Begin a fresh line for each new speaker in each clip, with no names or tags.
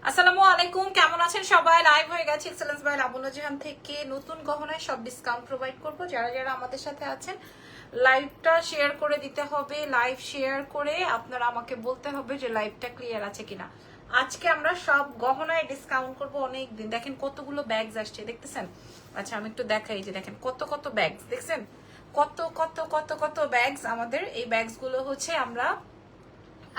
আসসালামু আলাইকুম, কেমন আছেন সবাই? লাইভ হয়ে গেছে এক্সেলেন্স বাই লাবণ্য জাহান থেকে। নতুন গহনায় সব ডিসকাউন্ট প্রোভাইড করব। যারা যারা আমাদের সাথে আছেন লাইভটা শেয়ার করে দিতে হবে। লাইভ শেয়ার করে আপনারা আমাকে বলতে হবে যে লাইভটা ক্লিয়ার আছে কিনা। আজকে আমরা সব গহনায় ডিসকাউন্ট করব অনেক দিন। দেখেন কতগুলো ব্যাগস আসছে, দেখতেছেন? আচ্ছা আমি একটু দেখাই যে দেখেন কত কত ব্যাগস, দেখছেন কত কত কত কত ব্যাগস। আমাদের এই ব্যাগস গুলো হচ্ছে আমরা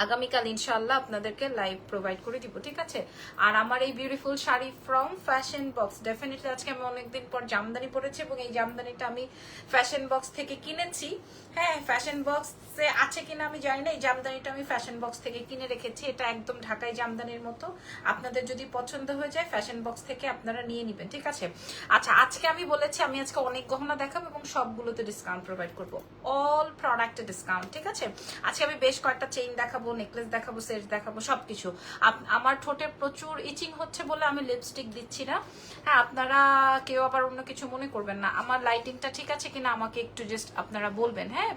আগামীকাল ইনশাআল্লাহ আপনাদেরকে লাইভ প্রোভাইড করে দিব, ঠিক আছে? আর আমার এই beautiful sari from fashion box, definitely আজকে আমি অনেকদিন পর জামদানি পরেছি এবং এই জামদানিটা আমি ফ্যাশন বক্স থেকে কিনেছি। হ্যাঁ, ফ্যাশন বক্সে আছে কিনা আমি জানি না। এই জামদানিটা আমি ফ্যাশন বক্স থেকে কিনে রেখেছি। এটা একদম ঢাকাই জামদানির মতো। আপনাদের যদি পছন্দ হয়ে যায় ফ্যাশন বক্স থেকে আপনারা নিয়ে নেবেন, ঠিক আছে? আচ্ছা, আজকে আমি বলেছি আমি আজকে অনেক গহনা দেখাবো এবং সবগুলোতে ডিসকাউন্ট প্রোভাইড করবো। অল প্রোডাক্টে ডিসকাউন্ট, ঠিক আছে? আজকে আমি বেশ কয়েকটা চেইন দেখাবো, নেকলেস দেখাবো, সেট দেখাবো, সবকিছু। আমার ঠোঁটে প্রচুর ইচিং হচ্ছে বলে আমি লিপস্টিক দিচ্ছি না। হ্যাঁ, আপনারা কেউ আবার অন্য কিছু মনে করবেন না। আমার লাইটিংটা ঠিক আছে কিনা আমাকে একটু জাস্ট আপনারা বলবেন। হ্যাঁ,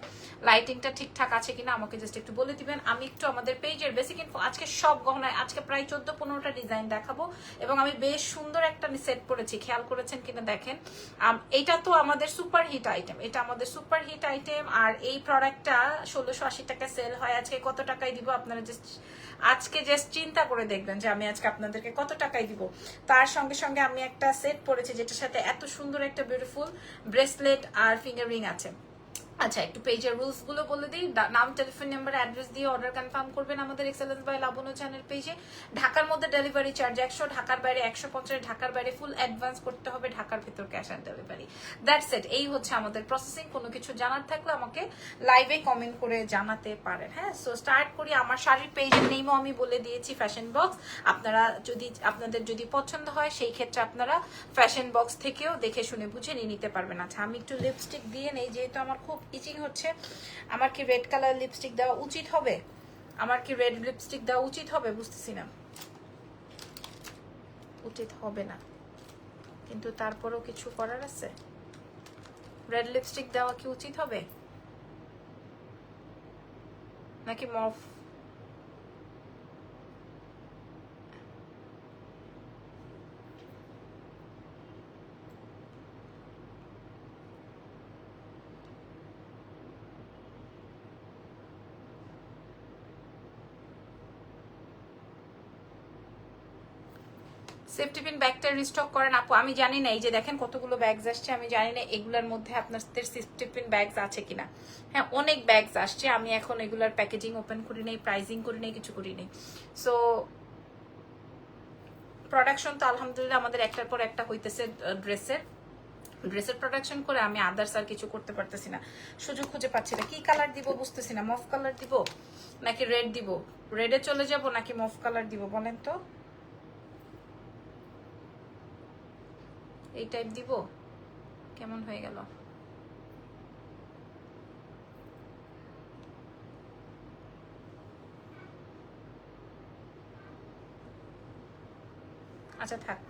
লাইটিংটা ঠিকঠাক আছে কিনা আমাকে জাস্ট একটু বলে দিবেন। আমি একটু আমাদের পেজের বেসিক ইনফো আজকে সব গহনায় আজকে প্রায় 14-15টা ডিজাইন দেখাবো এবং আমি বেশ সুন্দর একটা সেট পরেছি, খেয়াল করেছেন কিনা দেখেন। এটা তো আমাদের সুপার হিট আইটেম, এটা আমাদের সুপার হিট আইটেম। আর এই প্রোডাক্টটা 1680 টাকা সেল হয়। আজকে কত টাকায় দিব আপনারা জাস্ট আজকে জাস্ট চিন্তা করে দেখবেন যে আমি আজকে আপনাদেরকে কত টাকায় দিব। তার সঙ্গে সঙ্গে আমি একটা সেট পরেছি যেটার সাথে এত সুন্দর একটা বিউটিফুল ব্রেসলেট আর ফিঙ্গার রিং আছে। আচ্ছা, একটু পেজের রুলস গুলো বলে দিই। নাম, টেলিফোন নাম্বার, অ্যাড্রেস দিয়ে অর্ডার কনফার্ম করবেন আমাদের এক্সেলেন্স বাই লাবণ্য চ্যানেল পেজে। ঢাকার মধ্যে ডেলিভারি চার্জ 100, ঢাকার বাইরে 150, ঢাকার বাইরে ফুল অ্যাডভান্স করতে হবে, ঢাকার ভিতর cash on delivery. That's it. এই হচ্ছে আমাদের প্রসেসিং। কোনো কিছু জানার থাকলে আমাকে লাইভে কমেন্ট করে জানাতে পারেন। হ্যাঁ, সো স্টার্ট করি। আমার শাড়ির পেজের নেমও আমি বলে দিয়েছি, ফ্যাশন বক্স। আপনাদের যদি পছন্দ হয় সেই ক্ষেত্রে আপনারা ফ্যাশন বক্স থেকেও দেখে শুনে বুঝে নিয়ে নিতে পারবেন। আচ্ছা, আমি একটু লিপস্টিক দিয়ে নেই যেহেতু আমার খুব ইচিং হচ্ছে। আমার কি রেড কালার লিপস্টিক দেওয়া উচিত হবে? আমার কি রেড লিপস্টিক দেওয়া উচিত হবে? বুঝতেছি না, উচিত হবে না, কিন্তু তারপরেও কিছু করার আছে। রেড লিপস্টিক দেওয়া কি উচিত হবে নাকি মফ? সেফটি পিন ব্যাগটা রিস্টক করেন আপু। আমি জানি না, এই যে দেখেন কতগুলো ব্যাগস আসছে, আমি জানি না এগুলোর মধ্যে আপনাদের সেফটি পিন ব্যাগস আছে কিনা। হ্যাঁ, অনেক ব্যাগস আসছে। আমি এখন এগুলার প্যাকেজিং ওপেন করি নেই, প্রাইজিং করি নেই, কিছু করি নেই। সো প্রোডাকশন তো আলহামদুলিল্লাহ আমাদের একটার পর একটা হইতেছে। ড্রেসের প্রোডাকশন করে আমি আদার্স আর কিছু করতে পারতেছি না, সুযোগ খুঁজে পাচ্ছি না। কি কালার দিব বুঝতেছি না। মফ কালার দিব নাকি রেড দিব? রেডে চলে যাব নাকি মফ কালার দিব বলেন তো? এই টাইপ দিব? কেমন হয়ে গেল? আচ্ছা থাক,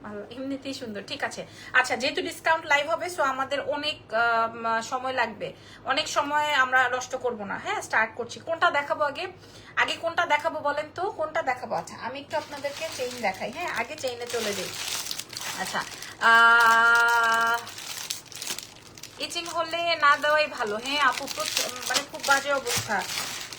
ভালো, এমনিতেই সুন্দর, ঠিক আছে। আচ্ছা, যেহেতু ডিসকাউন্ট লাইভ হবে সো আমাদের অনেক সময় লাগবে, অনেক সময় আমরা নষ্ট করব না। হ্যাঁ, স্টার্ট করছি। কোনটা দেখাবো আগে? আগে কোনটা দেখাবো বলেন তো, কোনটা দেখাবো? আচ্ছা, আমি একটু আপনাদেরকে চেইন দেখাই। হ্যাঁ, আগে চেইনে চলে যাই। আচ্ছা, ইচিং হলে না দেওয়াই ভালো। হ্যাঁ আপু, মানে খুব বাজে অবস্থা,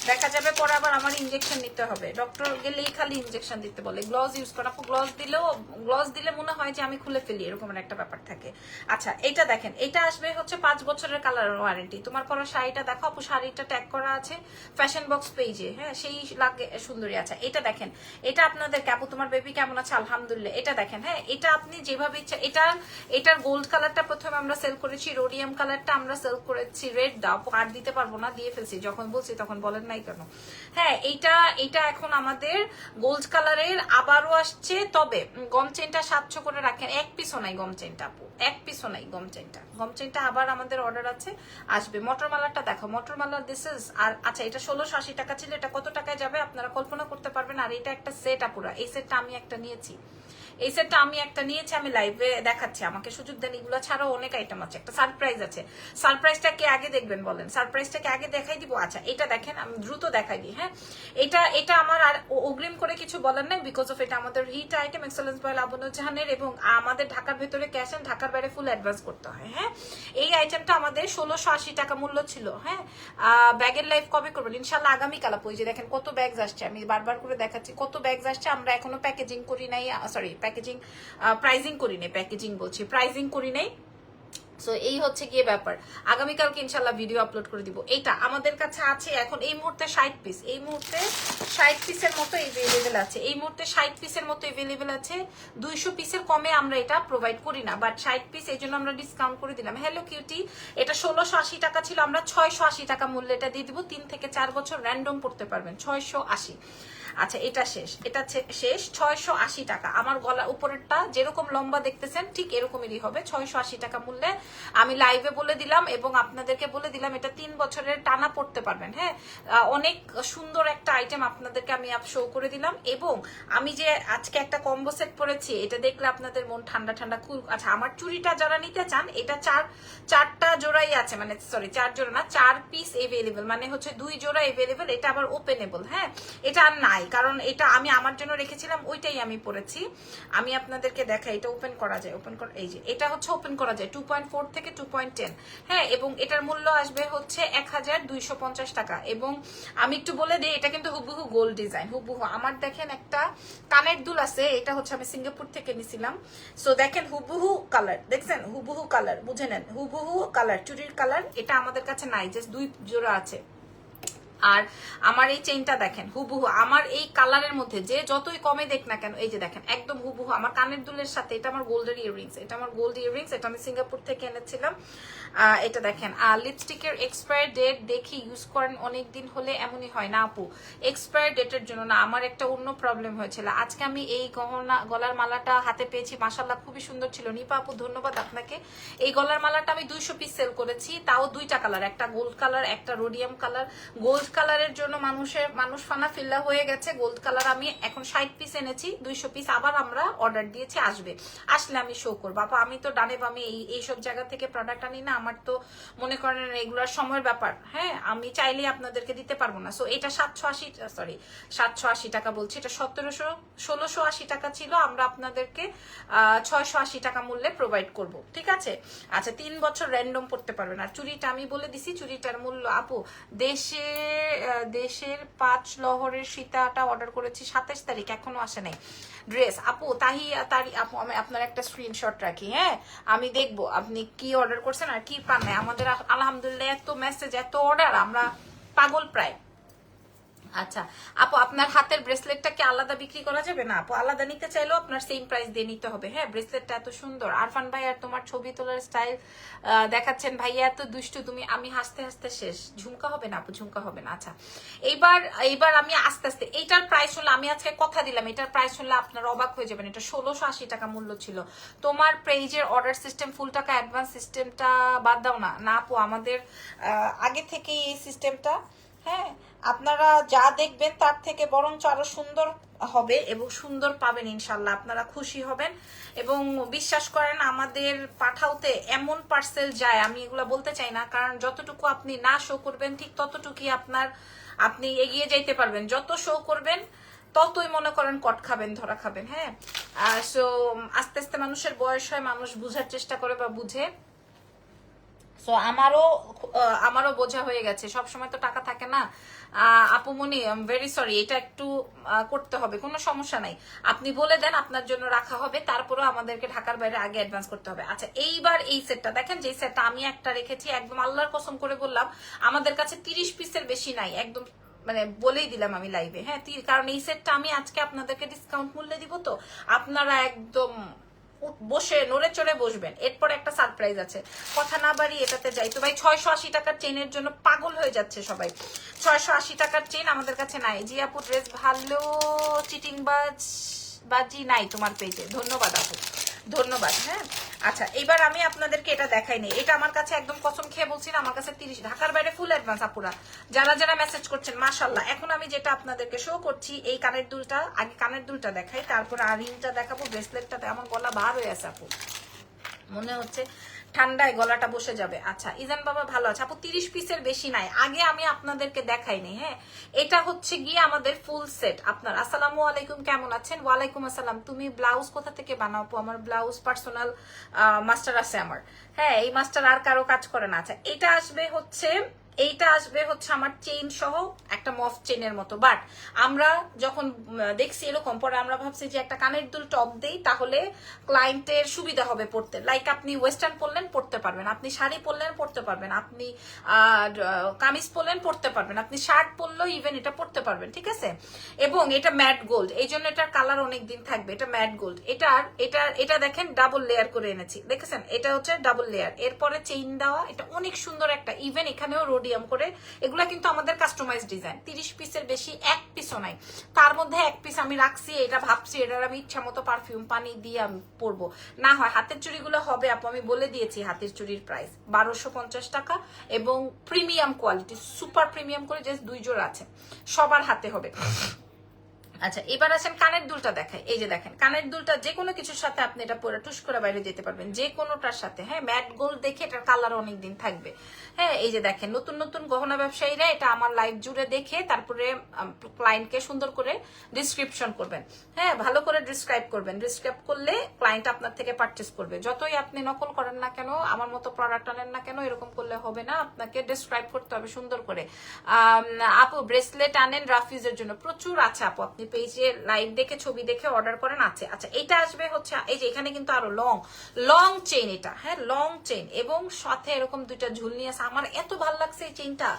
দেখা যাবে পরে আবার আমার ইনজেকশন নিতে হবে। ডক্টর গেলেই খালি ইনজেকশন দিতে বলে। গ্লভস ইউজ করা, আপু গ্লভস দিলে মনে হয় যে আমি খুলে ফেলি, এরকম একটা ব্যাপার থাকে। আচ্ছা, এটা দেখেন, এটা আসবে হচ্ছে 5 বছরের কালার ওয়ারেন্টি। তোমার পরা শাড়িটা দেখো আপু, শাড়িটা ট্যাগ করা আছে ফ্যাশন বক্স পেজে। হ্যাঁ, সেই লাগে সুন্দরী। আচ্ছা, এটা দেখেন, এটা আপনাদের আপু তোমার বেবি কেমন আছে? আলহামদুলিল্লাহ। এটা দেখেন, হ্যাঁ, এটা আপনি যেভাবে ইচ্ছা। এটার গোল্ড কালারটা প্রথমে আমরা সেল করেছি, রোডিয়াম কালারটা আমরা সেল করেছি রেড। দাও আর দিতে পারবো না, দিয়ে ফেলছি। যখন বলছি তখন বলেন নাই কেন? হ্যাঁ, এটা এখন আমাদের গোল্ড কালারের আবারও আসছে। তবে গম চেনটা 700 করে রাখেন। এক পিসও নাই গম চেনটা আপু, এক পিসও নাই গম চেনটা। গম চেনটা আবার আমাদের অর্ডার আছে, আসবে। মটরমালাটা দেখো, মটরমালা দিস ইজ। আর আচ্ছা, এটা 1680 টাকা ছিল, এটা কত টাকায় যাবে আপনারা কল্পনা করতে পারবেন। আর এটা একটা সেট আপুরা, এই সেটটা আমি একটা নিয়েছি। এই সেটটা আমি একটা নিয়েছি, আমি লাইভে দেখাচ্ছি, আমাকে সুযোগ দেন। এগুলো ছাড়াও অনেক আইটেম আছে, একটা সারপ্রাইজ আছে। সারপ্রাইজটা কে আগে দেখবেন বলেন? সারপ্রাইজটাকে আগে দেখাই দিব। আচ্ছা এটা দেখেন, আমি দ্রুত দেখাই দিই। হ্যাঁ, এটা আমার আর অগ্রিম করে কিছু বলার নাই, বিকজ অফ এটা আমাদের হিট আইটেম এক্সেলেন্স বাই লাবণ্য জাহানের, এবং আমাদের ঢাকার ভেতরে ক্যাশ এন্ড ঢাকার বাইরে ফুল অ্যাডভান্স করতে হয়। হ্যাঁ, এই আইটেমটা আমাদের 1680 টাকা মূল্য ছিল। হ্যাঁ, ব্যাগের লাইফ কবে করবেন? ইনশাল্লাহ আগামীকাল। আপু এই যে দেখেন কত ব্যাগস আসছে, আমি বারবার করে দেখাচ্ছি কত ব্যাগস আসছে। আমরা এখনো প্যাকেজিং করি নাই, সরি প্যাকেজিং প্রাইজিং করি নাই, প্যাকেজিং বলছি প্রাইজিং করি নাই। সো এই হচ্ছে গিয়ে ব্যাপার, আগামীকালকে ইনশাল্লাহ ভিডিও আপলোড করে দিব। এটা আমাদের কাছে আছে এখন এই মুহূর্তে 60 পিস, এই মুহূর্তে 60 পিসের মতো এভেলেবেল আছে, এই মুহূর্তে 60 পিসের মতো এভেলেবেল আছে। 200 পিসের কমে আমরা এটা প্রোভাইড করি না, বাট 60 পিস এই জন্য আমরা ডিসকাউন্ট করে দিলাম। হ্যালো কিউটি, এটা 1680 টাকা ছিল, আমরা 680 টাকা মূল্যে এটা দিয়ে দিব। 3 থেকে 4 বছর র্যান্ডম পড়তে পারবেন, 680। আচ্ছা এটা শেষ, এটা শেষ 680 টাকা। আমার গলা উপরেরটা যেরকম লম্বা দেখতেছেন ঠিক এরকমই হবে, 680 টাকা মূল্যে আমি লাইভে বলে দিলাম এবং আপনাদেরকে বলে দিলাম এটা 3 বছরের টানা পড়তে পারবেন। হ্যাঁ, অনেক সুন্দর একটা আইটেম আপনাদেরকে আমি শো করে দিলাম। এবং আমি যে আজকে একটা কম্বো সেট পরেছি, এটা দেখলে আপনাদের মন ঠান্ডা ঠান্ডা কুল। আচ্ছা আমার চুড়িটা যারা নিতে চান, এটা চারটা জোড়াই আছে, মানে সরি 4 জোড়া না, 4 পিস এভেলেবেল, মানে হচ্ছে 2 জোড়া এভেলেবেল। এটা আবার ওপেনেবল। হ্যাঁ, এটা আর নাই, কারণ এটা আমি আমার জন্য রেখেছিলাম, ওইটাই আমি পরেছি। আমি আপনাদেরকে দেখাই, এটা ওপেন করা যায়, ওপেন করা, এই যে এটা হচ্ছে ওপেন করা যায় 2.4 থেকে 2.10। হ্যাঁ, এবং এটার মূল্য আসবে হচ্ছে 1250 টাকা। এবং আমি একটু বলে দিই, এটা কিন্তু হুবহু গোল্ড ডিজাইন, হুবহু। আমার দেখেন একটা কানের দুল আছে, এটা হচ্ছে আমি সিঙ্গাপুর থেকে নিছিলাম। সো দেখেন হুবহু কালার, দেখছেন হুবহু কালার, বুঝে নেন হুবহু কালার, চুরির কালার। এটা আমাদের কাছে নাই, জাস্ট 2 জোড়া আছে। আর আমার এই চেইনটা দেখেন হুবহু আমার এই কালারের মধ্যে, যে যতই কমে দেখ না কেন, এই যে দেখেন একদম হুবহু আমার কানের দুলের সাথে। এটা আমার গোল্ডের ইয়াররিংস, এটা আমার গোল্ড ইয়াররিংস, এটা আমি সিঙ্গাপুর থেকে এনেছিলাম। এটা দেখেন। আর লিপস্টিকের এক্সপায়ার ডেট দেখি ইউজ করেন অনেকদিন হলে এমনই হয় না আপু? এক্সপায়ার ডেটের জন্য না, আমার একটা অন্য প্রবলেম হয়েছিল। আজকে আমি এই গলার মালাটা হাতে পেয়েছি, মাশাআল্লাহ খুবই সুন্দর ছিল। নিপা আপু ধন্যবাদ আপনাকে। এই গলার মালাটা আমি 200 পিস সেল করেছি, তাও 2টা কালার, একটা গোল্ড কালার একটা রোডিয়াম কালার। গোল্ড কালারের জন্য মানুষ ফানা ফিল্লা হয়ে গেছে। গোল্ড কালার আমি এখন 60 পিস এনেছি, 200 পিস আবার আমরা অর্ডার দিয়েছি, আসবে, আসলে আমি শো করবো। আপা আমি তো ডানে বামে এইসব জায়গা থেকে প্রোডাক্ট আনি না, আমার তো মনে করেন রেগুলার সময়ের ব্যাপার। হ্যাঁ, আমি চাইলে আপনাদেরকে দিতে পারবো না। সো এটা 780 টাকা বলছি, এটা 1680 টাকা ছিল, আমরা আপনাদেরকে 680 টাকা মূল্যে প্রোভাইড করব, ঠিক আছে? আচ্ছা 3 বছর র্যান্ডম পড়তে পারবেন। আর চুড়িটা আমি বলে দিছি, চুড়িটার মূল্য আপু দেশের 5 লহরের সীতাটা অর্ডার করেছি 27 তারিখ, এখনো আসে নাই ড্রেস। আপু আপু আমি আপনার একটা স্ক্রিনশট রাখি। হ্যাঁ, আমি দেখবো আপনি কি অর্ডার করছেন আর কি পান নাই। আমাদের আলহামদুলিল্লাহ এত মেসেজ, এত অর্ডার, আমরা পাগল প্রায়। আচ্ছা আপু আপনার হাতের ব্রেসলেটটা কি আলাদা বিক্রি করা যাবে? না আপু, আলাদা নিতে চাইলেও আপনার সেম প্রাইস দিয়ে নিতে হবে। হ্যাঁ, ব্রেসলেটটা এত সুন্দর। আরফান ভাই আর তোমার ছবি তোলার স্টাইল দেখাচ্ছেন ভাইয়া, এত দুষ্টু তুমি। আমি হাসতে হাসতে শেষ। ঝুমকা হবে না আপু, ঝুমকা হবে না। আচ্ছা এইবার আমি আস্তে আস্তে, এইটার প্রাইস শুনলে, আমি আজকে কথা দিলাম এটার প্রাইস শুনলে আপনারা অবাক হয়ে যাবেন। এটা 1680 টাকা মূল্য ছিল। তোমার পেজের অর্ডার সিস্টেম ফুল টাকা অ্যাডভান্স সিস্টেমটা বাদ দাও না। না আপু, আমাদের আগে থেকেই এই সিস্টেমটা। হ্যাঁ, আপনারা যা দেখবেন তার থেকে বরঞ্চ আরো সুন্দর হবে এবং সুন্দর পাবেন ইনশাল্লাহ, আপনারা খুশি হবেন। এবং বিশ্বাস করেন আমাদের পাঠাওতে এমন পার্সেল যায়, আমি এগুলা বলতে চাই না, কারণ যতটুকু আপনি না শো করবেন ঠিক ততটুকুই আপনি এগিয়ে যাইতে পারবেন। যত শো করবেন ততই মনে করেন কট খাবেন, ধরা খাবেন। হ্যাঁ, সো আস্তে আস্তে মানুষের বয়স হয়, মানুষ বুঝার চেষ্টা করে বা বুঝে। সো আমারও বোঝা হয়ে গেছে, সব সময় তো টাকা থাকে না। আপুমনি ভেরি সরি, এটা একটু করতে হবে, কোনো সমস্যা নাই। আপনি বলে দেন, আপনার জন্য রাখা হবে, তারপরেও আমাদেরকে ঢাকার বাইরে আগে অ্যাডভান্স করতে হবে। আচ্ছা এইবার এই সেটটা দেখেন, যে সেটটা আমি একটা রেখেছি, একদম আল্লাহর কসম করে বললাম আমাদের কাছে 30 পিসের বেশি নাই, একদম মানে বলেই দিলাম আমি লাইভে। হ্যাঁ, কারণ এই সেটটা আমি আজকে আপনাদেরকে ডিসকাউন্ট মূল্যে দিব, তো আপনারা একদম বসে নড়ে চড়ে বসবেন। এরপর একটা সারপ্রাইজ আছে, কথা না বাড়ি এটাতে যাই। তো ভাই 680 টাকার চেইনের জন্য পাগল হয়ে যাচ্ছে সবাই। 680 টাকার চেইন আমাদের কাছে নাই। জি আপু ড্রেস ভালো, চিটিং বাজি নাই তোমার পেজে, ধন্যবাদ আপু। ধন্যবাদ। হ্যাঁ আচ্ছা, এবার আমি আপনাদেরকে এটা দেখাই নেই, এটা আমার কাছে একদম কসম খেয়ে বলছি না, আমার কাছে 30, ঢাকার বাইরে ফুল অ্যাডভান্স আপুরা যারা যারা মেসেজ করছেন মাশাআল্লাহ। এখন আমি যেটা আপনাদেরকে শো করছি এই কানের দুলটা, আগে কানের দুলটা দেখাই, তারপর আর রিংটা দেখাবো, ব্রেসলেটটা। আমার গলা বার হয়ে আছে আপু, মনে হচ্ছে ঠান্ডায় গলাটা বসে যাবে। আচ্ছা ইজান বাবা ভালো আছে আপু, 30 পিসের বেশি নাই, আগে আমি আপনাদেরকে দেখাইনি। হ্যাঁ এটা হচ্ছে গিয়ে আমাদের ফুল সেট আপনার। আসসালামু আলাইকুম, কেমন আছেন? ওয়ালাইকুম আসসালাম। তুমি ব্লাউজ কোথা থেকে বানাও আপু? আমার ব্লাউজ পার্সোনাল মাস্টার আছে আমার। হ্যাঁ এই মাস্টার আর কারো কাজ করে না। আচ্ছা এটা আসবে হচ্ছে, এইটা আসবে হচ্ছে আমার চেইন সহ একটা মফ চেইনের মতো, বাট আমরা যখন দেখছি এরকম, পরে আমরা ভাবছি যে একটা কানের দুল টপ দেই, তাহলে ক্লায়েন্টের সুবিধা হবে পড়তে। লাইক আপনি ওয়েস্টার্ন পরলেন পড়তে পারবেন, আপনি শাড়ি পরলেন পড়তে পারবেন, আপনি কামিজ পরলেন পড়তে পারবেন, আপনি শার্ট পরলেও ইভেন এটা পড়তে পারবেন, ঠিক আছে? এবং এটা ম্যাট গোল্ড, এই জন্য এটার কালার অনেক দিন থাকবে। এটা ম্যাট গোল্ড, এটা দেখেন ডাবল লেয়ার করে এনেছি, দেখেছেন? এটা হচ্ছে ডাবল লেয়ার, এরপরে চেইন দেওয়া, এটা অনেক সুন্দর একটা, ইভেন এখানেও রোডিয়াম করে। এগুলা কিন্তু আমাদের কাস্টমাইজ ডিজাইন, 30 পিসের বেশি এক পিসও নাই। তার মধ্যে এক পিস আমি রাখছি, এটা ভাবছি এটার আমি ইচ্ছা মতো পারফিউম পানি দিয়ে আমি পরবো। না হয় হাতের চুড়িগুলো হবে আপু, আমি বলে দিয়েছি হাতের চুড়ির প্রাইস 1250 টাকা, এবং প্রিমিয়াম কোয়ালিটি, সুপার প্রিমিয়াম করে, জাস্ট 2 জোড়া আছে, সবার হাতে হবে। আচ্ছা এবার আসেন কানের দুলটা দেখায়। এই যে দেখেন কানের দুলটা যে কোনো কিছুর সাথে আপনি এটা পরে টুস করে বাইরে যেতে পারবেন, যে কোনোটার সাথে। হ্যাঁ ম্যাট গোল্ড দেখে এটার কালার অনেক দিন থাকবে। হ্যাঁ এই যে দেখেন নতুন নতুন গহনা ব্যবসায়ীরা এটা আমার লাইভ জুড়ে দেখে তারপরে ক্লায়েন্টকে সুন্দর করে ডিসক্রিপশন করবেন। হ্যাঁ ভালো করে ডিসক্রাইব করবেন, ডিসক্রাইব করলে ক্লায়েন্ট আপনার থেকে পারচেস করবে। যতই আপনি নকল করেন না কেন, আমার মতো প্রোডাক্ট আনেন না কেন, এরকম করলে হবে না, আপনাকে ডিসক্রাইব করতে হবে সুন্দর করে। আপু ব্রেসলেট আনেন রাফিজের জন্য, প্রচুর আছে আপু, আপনি পেজে লাইভ দেখে ছবি দেখে অর্ডার করেন, আছে। আচ্ছা এটা আসবে হচ্ছে, এই যে এখানে কিন্তু আরো লং চেইন এটা, হ্যাঁ লং চেইন, এবং সাথে এরকম 2টা ঝুলনি আছে। আমার এত ভালো লাগছে এই চেইনটা,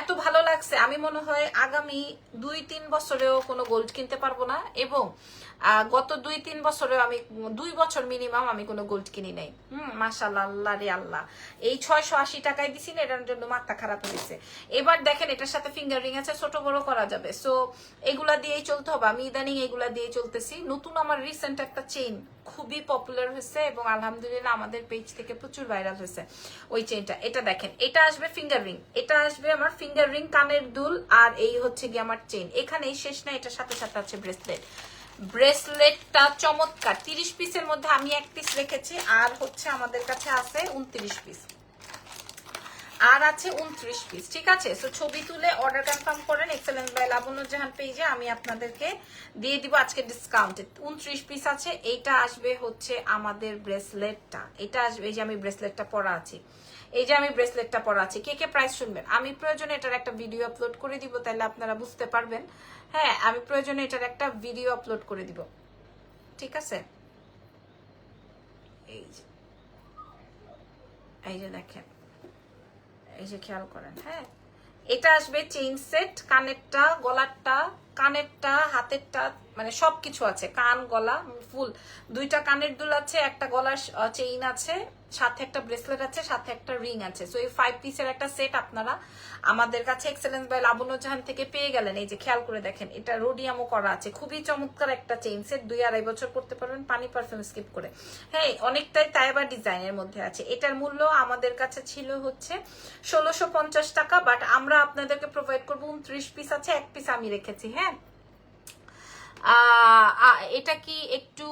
এত ভালো লাগছে, আমি মনে হয় আগামী 2-3 বছরেও কোনো গোল্ড কিনতে পারবো না। এবং গত 2-3 বছরেও আমি 2 বছর মিনিমাম আমি কোনো গোল্ড কিনি নাই। মাশাআল্লাহ, আল্লাহ রে আল্লাহ, এই 680 টাকায় দিছি না, এটার জন্য মাথা খারাপ হয়েছে। এবার দেখেন এটার সাথে ফিঙ্গার রিং আছে, ছোট বড় করা যাবে, সো এগুলা দিয়েই চলতে হবে। আমি ইদানিং এগুলা দিয়ে চলতেছি। নতুন আমার রিসেন্ট একটা চেইন খুবই পপুলার হয়েছে, এবং আলহামদুলিল্লাহ আমাদের পেজ থেকে প্রচুর ভাইরাল হয়েছে ওই চেইনটা। এটা দেখেন, এটা আসবে ফিঙ্গার রিং, এটা আসবে আমার ফিঙ্গার রিং, কানের দুল, আর এই হচ্ছে গিয়ে আমার চেইন। এখানেই শেষ না, এটার সাথে সাথে আছে ব্রেসলেট। ব্রেসলেটটা চমৎকার, 30 পিসের মধ্যে আমি 1 পিস রেখেছি, আর হচ্ছে আমাদের কাছে আছে 29 পিস, আর আছে 29 পিস, ঠিক আছে? সো ছবি তুলে অর্ডার কনফার্ম করেন এক্সেলেন্স বাই লাবণ্য জাহান পেজে, আমি আপনাদেরকে দিয়ে দিব আজকে ডিসকাউন্টে। 29 পিস আছে। এইটা আসবে হচ্ছে আমাদের ব্রেসলেটটা, এটা আসবে, এই যে আমি ব্রেসলেটটা পরা আছি, এই যে আমি ব্রেসলেটটা পরা আছি। কে কে প্রাইস শুনবেন? আমি প্রয়োজনে এটার একটা ভিডিও আপলোড করে দিব, তাহলে আপনারা বুঝতে পারবেন। হ্যাঁ আমি প্রয়োজনে এটার একটা ভিডিও আপলোড করে দিব, ঠিক আছে? এই যে দেখেন, এই যে খেয়াল করেন। হ্যাঁ এটা আসবে চেইন সেট, কানেরটা, গলারটা, কানেরটা, হাতেরটা, মানে সবকিছু আছে, কান গলা ফুল। 2টা কানের দুল আছে, একটা গলার চেইন আছে, সাথে একটা ব্রেসলেট আছে, সাথে একটা রিং আছে। সো এই 5 পিসের একটা সেট আপনারা আমাদের কাছে এক্সেলেন্স বাই লাবণ্য জাহান থেকে পেয়ে গেলেন। এই যে খেয়াল করে দেখেন, এটা রোডিয়ামও করা আছে, খুবই চমৎকার একটা চেইন সেট, 2-2.5 বছর পড়তে পারবেন পানি পারফিউম স্কিপ করে। হ্যাঁ অনেকটাই তাইবা ডিজাইনের মধ্যে আছে। এটার মূল্য আমাদের কাছে ছিল হচ্ছে 1650 টাকা, বাট আমরা আপনাদেরকে প্রোভাইড করবো 29 পিস আছে, 1 পিস আমি রেখেছি। হ্যাঁ এটা কি একটু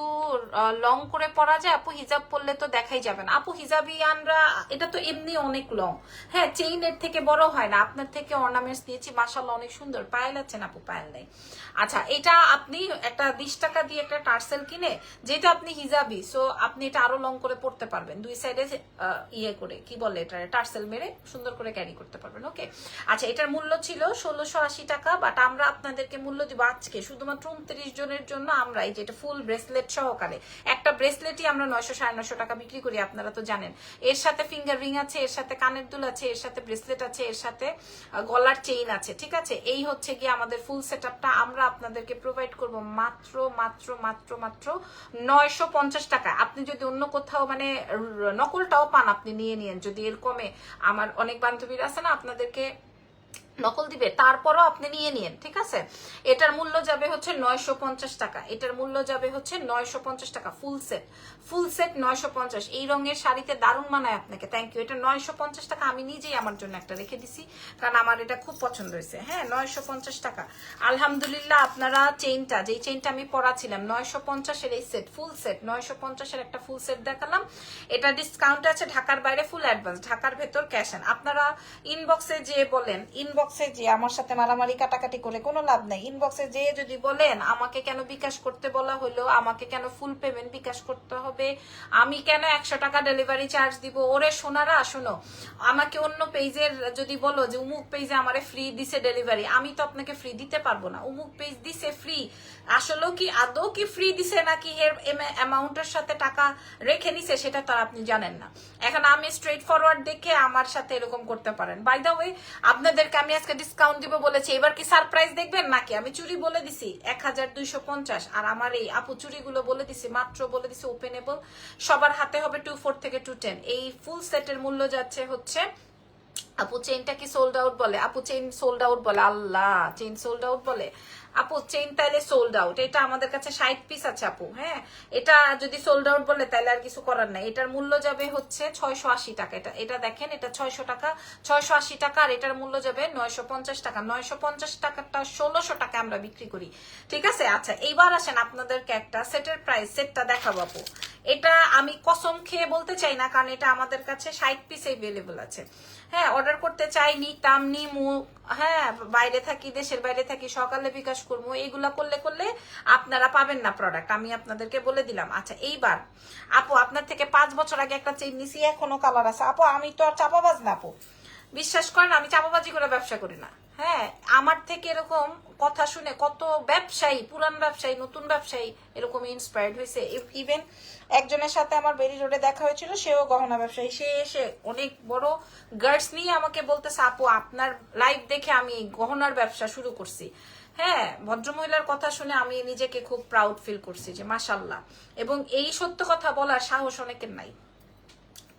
লং করে পরা যায় আপু? হিজাব পরলে তো দেখাই যাবে না আপু, হিজাবিয়ানরা এটা তো এমনি অনেক লং। হ্যাঁ চেইন এর থেকে বড় হয় না। আপনার থেকে অর্নামেন্টস দিয়েছি, মাশাআল্লাহ অনেক সুন্দর। পায়েল আছেন আপু? পায়েল নেই। আচ্ছা এটা আপনি একটা 20 টাকা দিয়ে একটা টার্সেল কিনে, যেহেতু আপনি হিজাবি, সো আপনি এটা আরো লং করে পড়তে পারবেন, 2 সাইডে ইয়ে করে, কি বলে এটা, টার্সেল মেরে সুন্দর করে ক্যারি করতে পারবেন। ওকে আচ্ছা এটার মূল্য ছিল 1680 টাকা, বাট আমরা আপনাদেরকে মূল্য দিব আজকে শুধুমাত্র 29 জনের জন্য। আমরা এই যে এটা ফুল ব্রেসলেট সহকারে, একটা ব্রেসলেটই আমরা 900-950 টাকা বিক্রি করি, আপনারা তো জানেন। এর সাথে ফিঙ্গার রিং আছে, এর সাথে কানের দুল আছে, এর সাথে ব্রেসলেট আছে, এর সাথে গলার চেইন আছে, ঠিক আছে? এই হচ্ছে গিয়ে আমাদের ফুল সেটআপটা আমরা আপনাদেরকে প্রোভাইড করব মাত্র মাত্র মাত্র মাত্র 950 টাকা। আপনি যদি অন্য কোথাও মানে নকলটাও পান, আপনি নিয়ে নিয়েন, যদি এর কমে। আমার অনেক বান্ধবীরা আছে না, আপনাদেরকে নকল দিবে, তারপরও আপনি নিয়ে নিন, ঠিক আছে। এটার মূল্য যাবে হচ্ছে 950 টাকা, এটার মূল্য যাবে হচ্ছে 950 টাকা, ফুল সেট 950। এই রঙের শাড়িতে দারুণ মানায় আপনাকে, থ্যাংক ইউ। এটা 950 টাকা, আমি নিজেই আমার জন্য একটা রেখে দিছি, কারণ আমার এটা খুব পছন্দ হয়েছে। হ্যাঁ, 950 টাকা। আলহামদুলিল্লাহ, আপনারা চেইনটা, যেই চেইনটা আমি পরাছিলাম 950-এর, এই সেট ফুল সেট 950-এর একটা ফুল সেট দেখালাম। এটা ডিসকাউন্ট আছে, ঢাকার বাইরে ফুল অ্যাডভান্স, ঢাকার ভেতর ক্যাশ অন। আপনারা ইনবক্সে যে বলেন, ইনবক্সে যে আমার সাথে মারামারি কাটাকাটি করে কোনো লাভ নাই। ইনবক্সে যে যদি বলেন আমাকে কেন বিকাশ করতে বলা হলো, আমাকে কেন ফুল পেমেন্ট বিকাশ করতে হবে, আমি কেন 100 টাকা ডেলিভারি চার্জ দিব, ওরে সোনারা শোনো, আমাকে অন্য পেজের যদি বলো যে উমুক পেজে আমারে ফ্রি দিছে ডেলিভারি, আমি তো আপনাকে ফ্রি দিতে পারবো না। উমুক পেজ দিছে ফ্রি, আসলেও কি আদৌ কি ফ্রি দিছে নাকি এর অ্যামাউন্টের সাথে টাকা রেখে নিছে সেটা তো আপনি জানেন না। এখন আমি স্ট্রেট ফরওয়ার্ড দেখে আমার সাথে এরকম করতে পারেন। বাই দ্য ওয়ে, আপনাদেরকে আমি আজকে ডিসকাউন্ট দিব বলেছি, এবার কি সারপ্রাইজ দেখবেন নাকি? আমি চুরি বলে দিছি 1250, আর আমার এই আপু চুরিগুলো বলে দিছি, মাত্র বলে দিছি ওপেনেবল, সবার হাতে হবে 24 থেকে 210। এই ফুল সেটের মূল্য যাচ্ছে হচ্ছে, আপু চেইনটা কি সোল্ড আউট বলে? আপু চেইন সোল্ড আউট বলে, আল্লাহ চেইন সোল্ড আউট বলে। আপু চেইন তাইলে সোল্ড আউট, এটা আমাদের কাছে 60 পিস আছে আপু। হ্যাঁ, এটা যদি সোল্ড আউট বলে তাহলে আর কিছু করার নাই। এটার মূল্য যাবে হচ্ছে 680 টাকা। এটা দেখেন, এটা 600 টাকা, 680 টাকা, আর এটার মূল্য যাবে 950 টাকা। 950 টাকাটা 1600 টাকা আমরা বিক্রি করি, ঠিক আছে। আচ্ছা, এইবার আসেন আপনাদেরকে একটা সেটের প্রাইস, সেটটা দেখাবো আপু। এটা আমি কসম খেয়ে বলতে চাই না, কারণ এটা আমাদের কাছে 60 পিস এভেলেবল আছে। হ্যাঁ, অর্ডার করতে চাই, নিতাম নিমু, হ্যাঁ বাইরে থাকি, দেশের বাইরে থাকি, সকালে বিকাশ করবো, এইগুলা করলে আপনারা পাবেন না প্রোডাক্ট, আমি আপনাদেরকে বলে দিলাম। আচ্ছা, এইবার আপু আপনার থেকে 5 বছর আগে একটা চেইন নিছি, এখনো কালার আছে। আপু আমি তো আর চাপাবাজ না আপু, বিশ্বাস করেন আমি চাপাবাজি করে ব্যবসা করি না। হ্যাঁ, আমার থেকে এরকম কথা শুনে কত ব্যবসায়ী, পুরান ব্যবসায়ী, নতুন ব্যবসায়ী এরকম ইন্সপায়ার্ড হয়েছে। ইভেন একজনের সাথে আমার বেরি রোডে দেখা হয়েছিল, সেও গহনা ব্যবসায়ী, সে এসে অনেক বড় গার্ডস নিয়ে আমাকে বলতেছে, আপু আপনার লাইভ দেখে আমি গহনার ব্যবসা শুরু করছি। হ্যাঁ, ভদ্রমহিলার কথা শুনে আমি নিজেকে খুব প্রাউড ফিল করছি যে মাশাল্লাহ। এবং এই সত্য কথা বলার সাহস অনেকের নাই,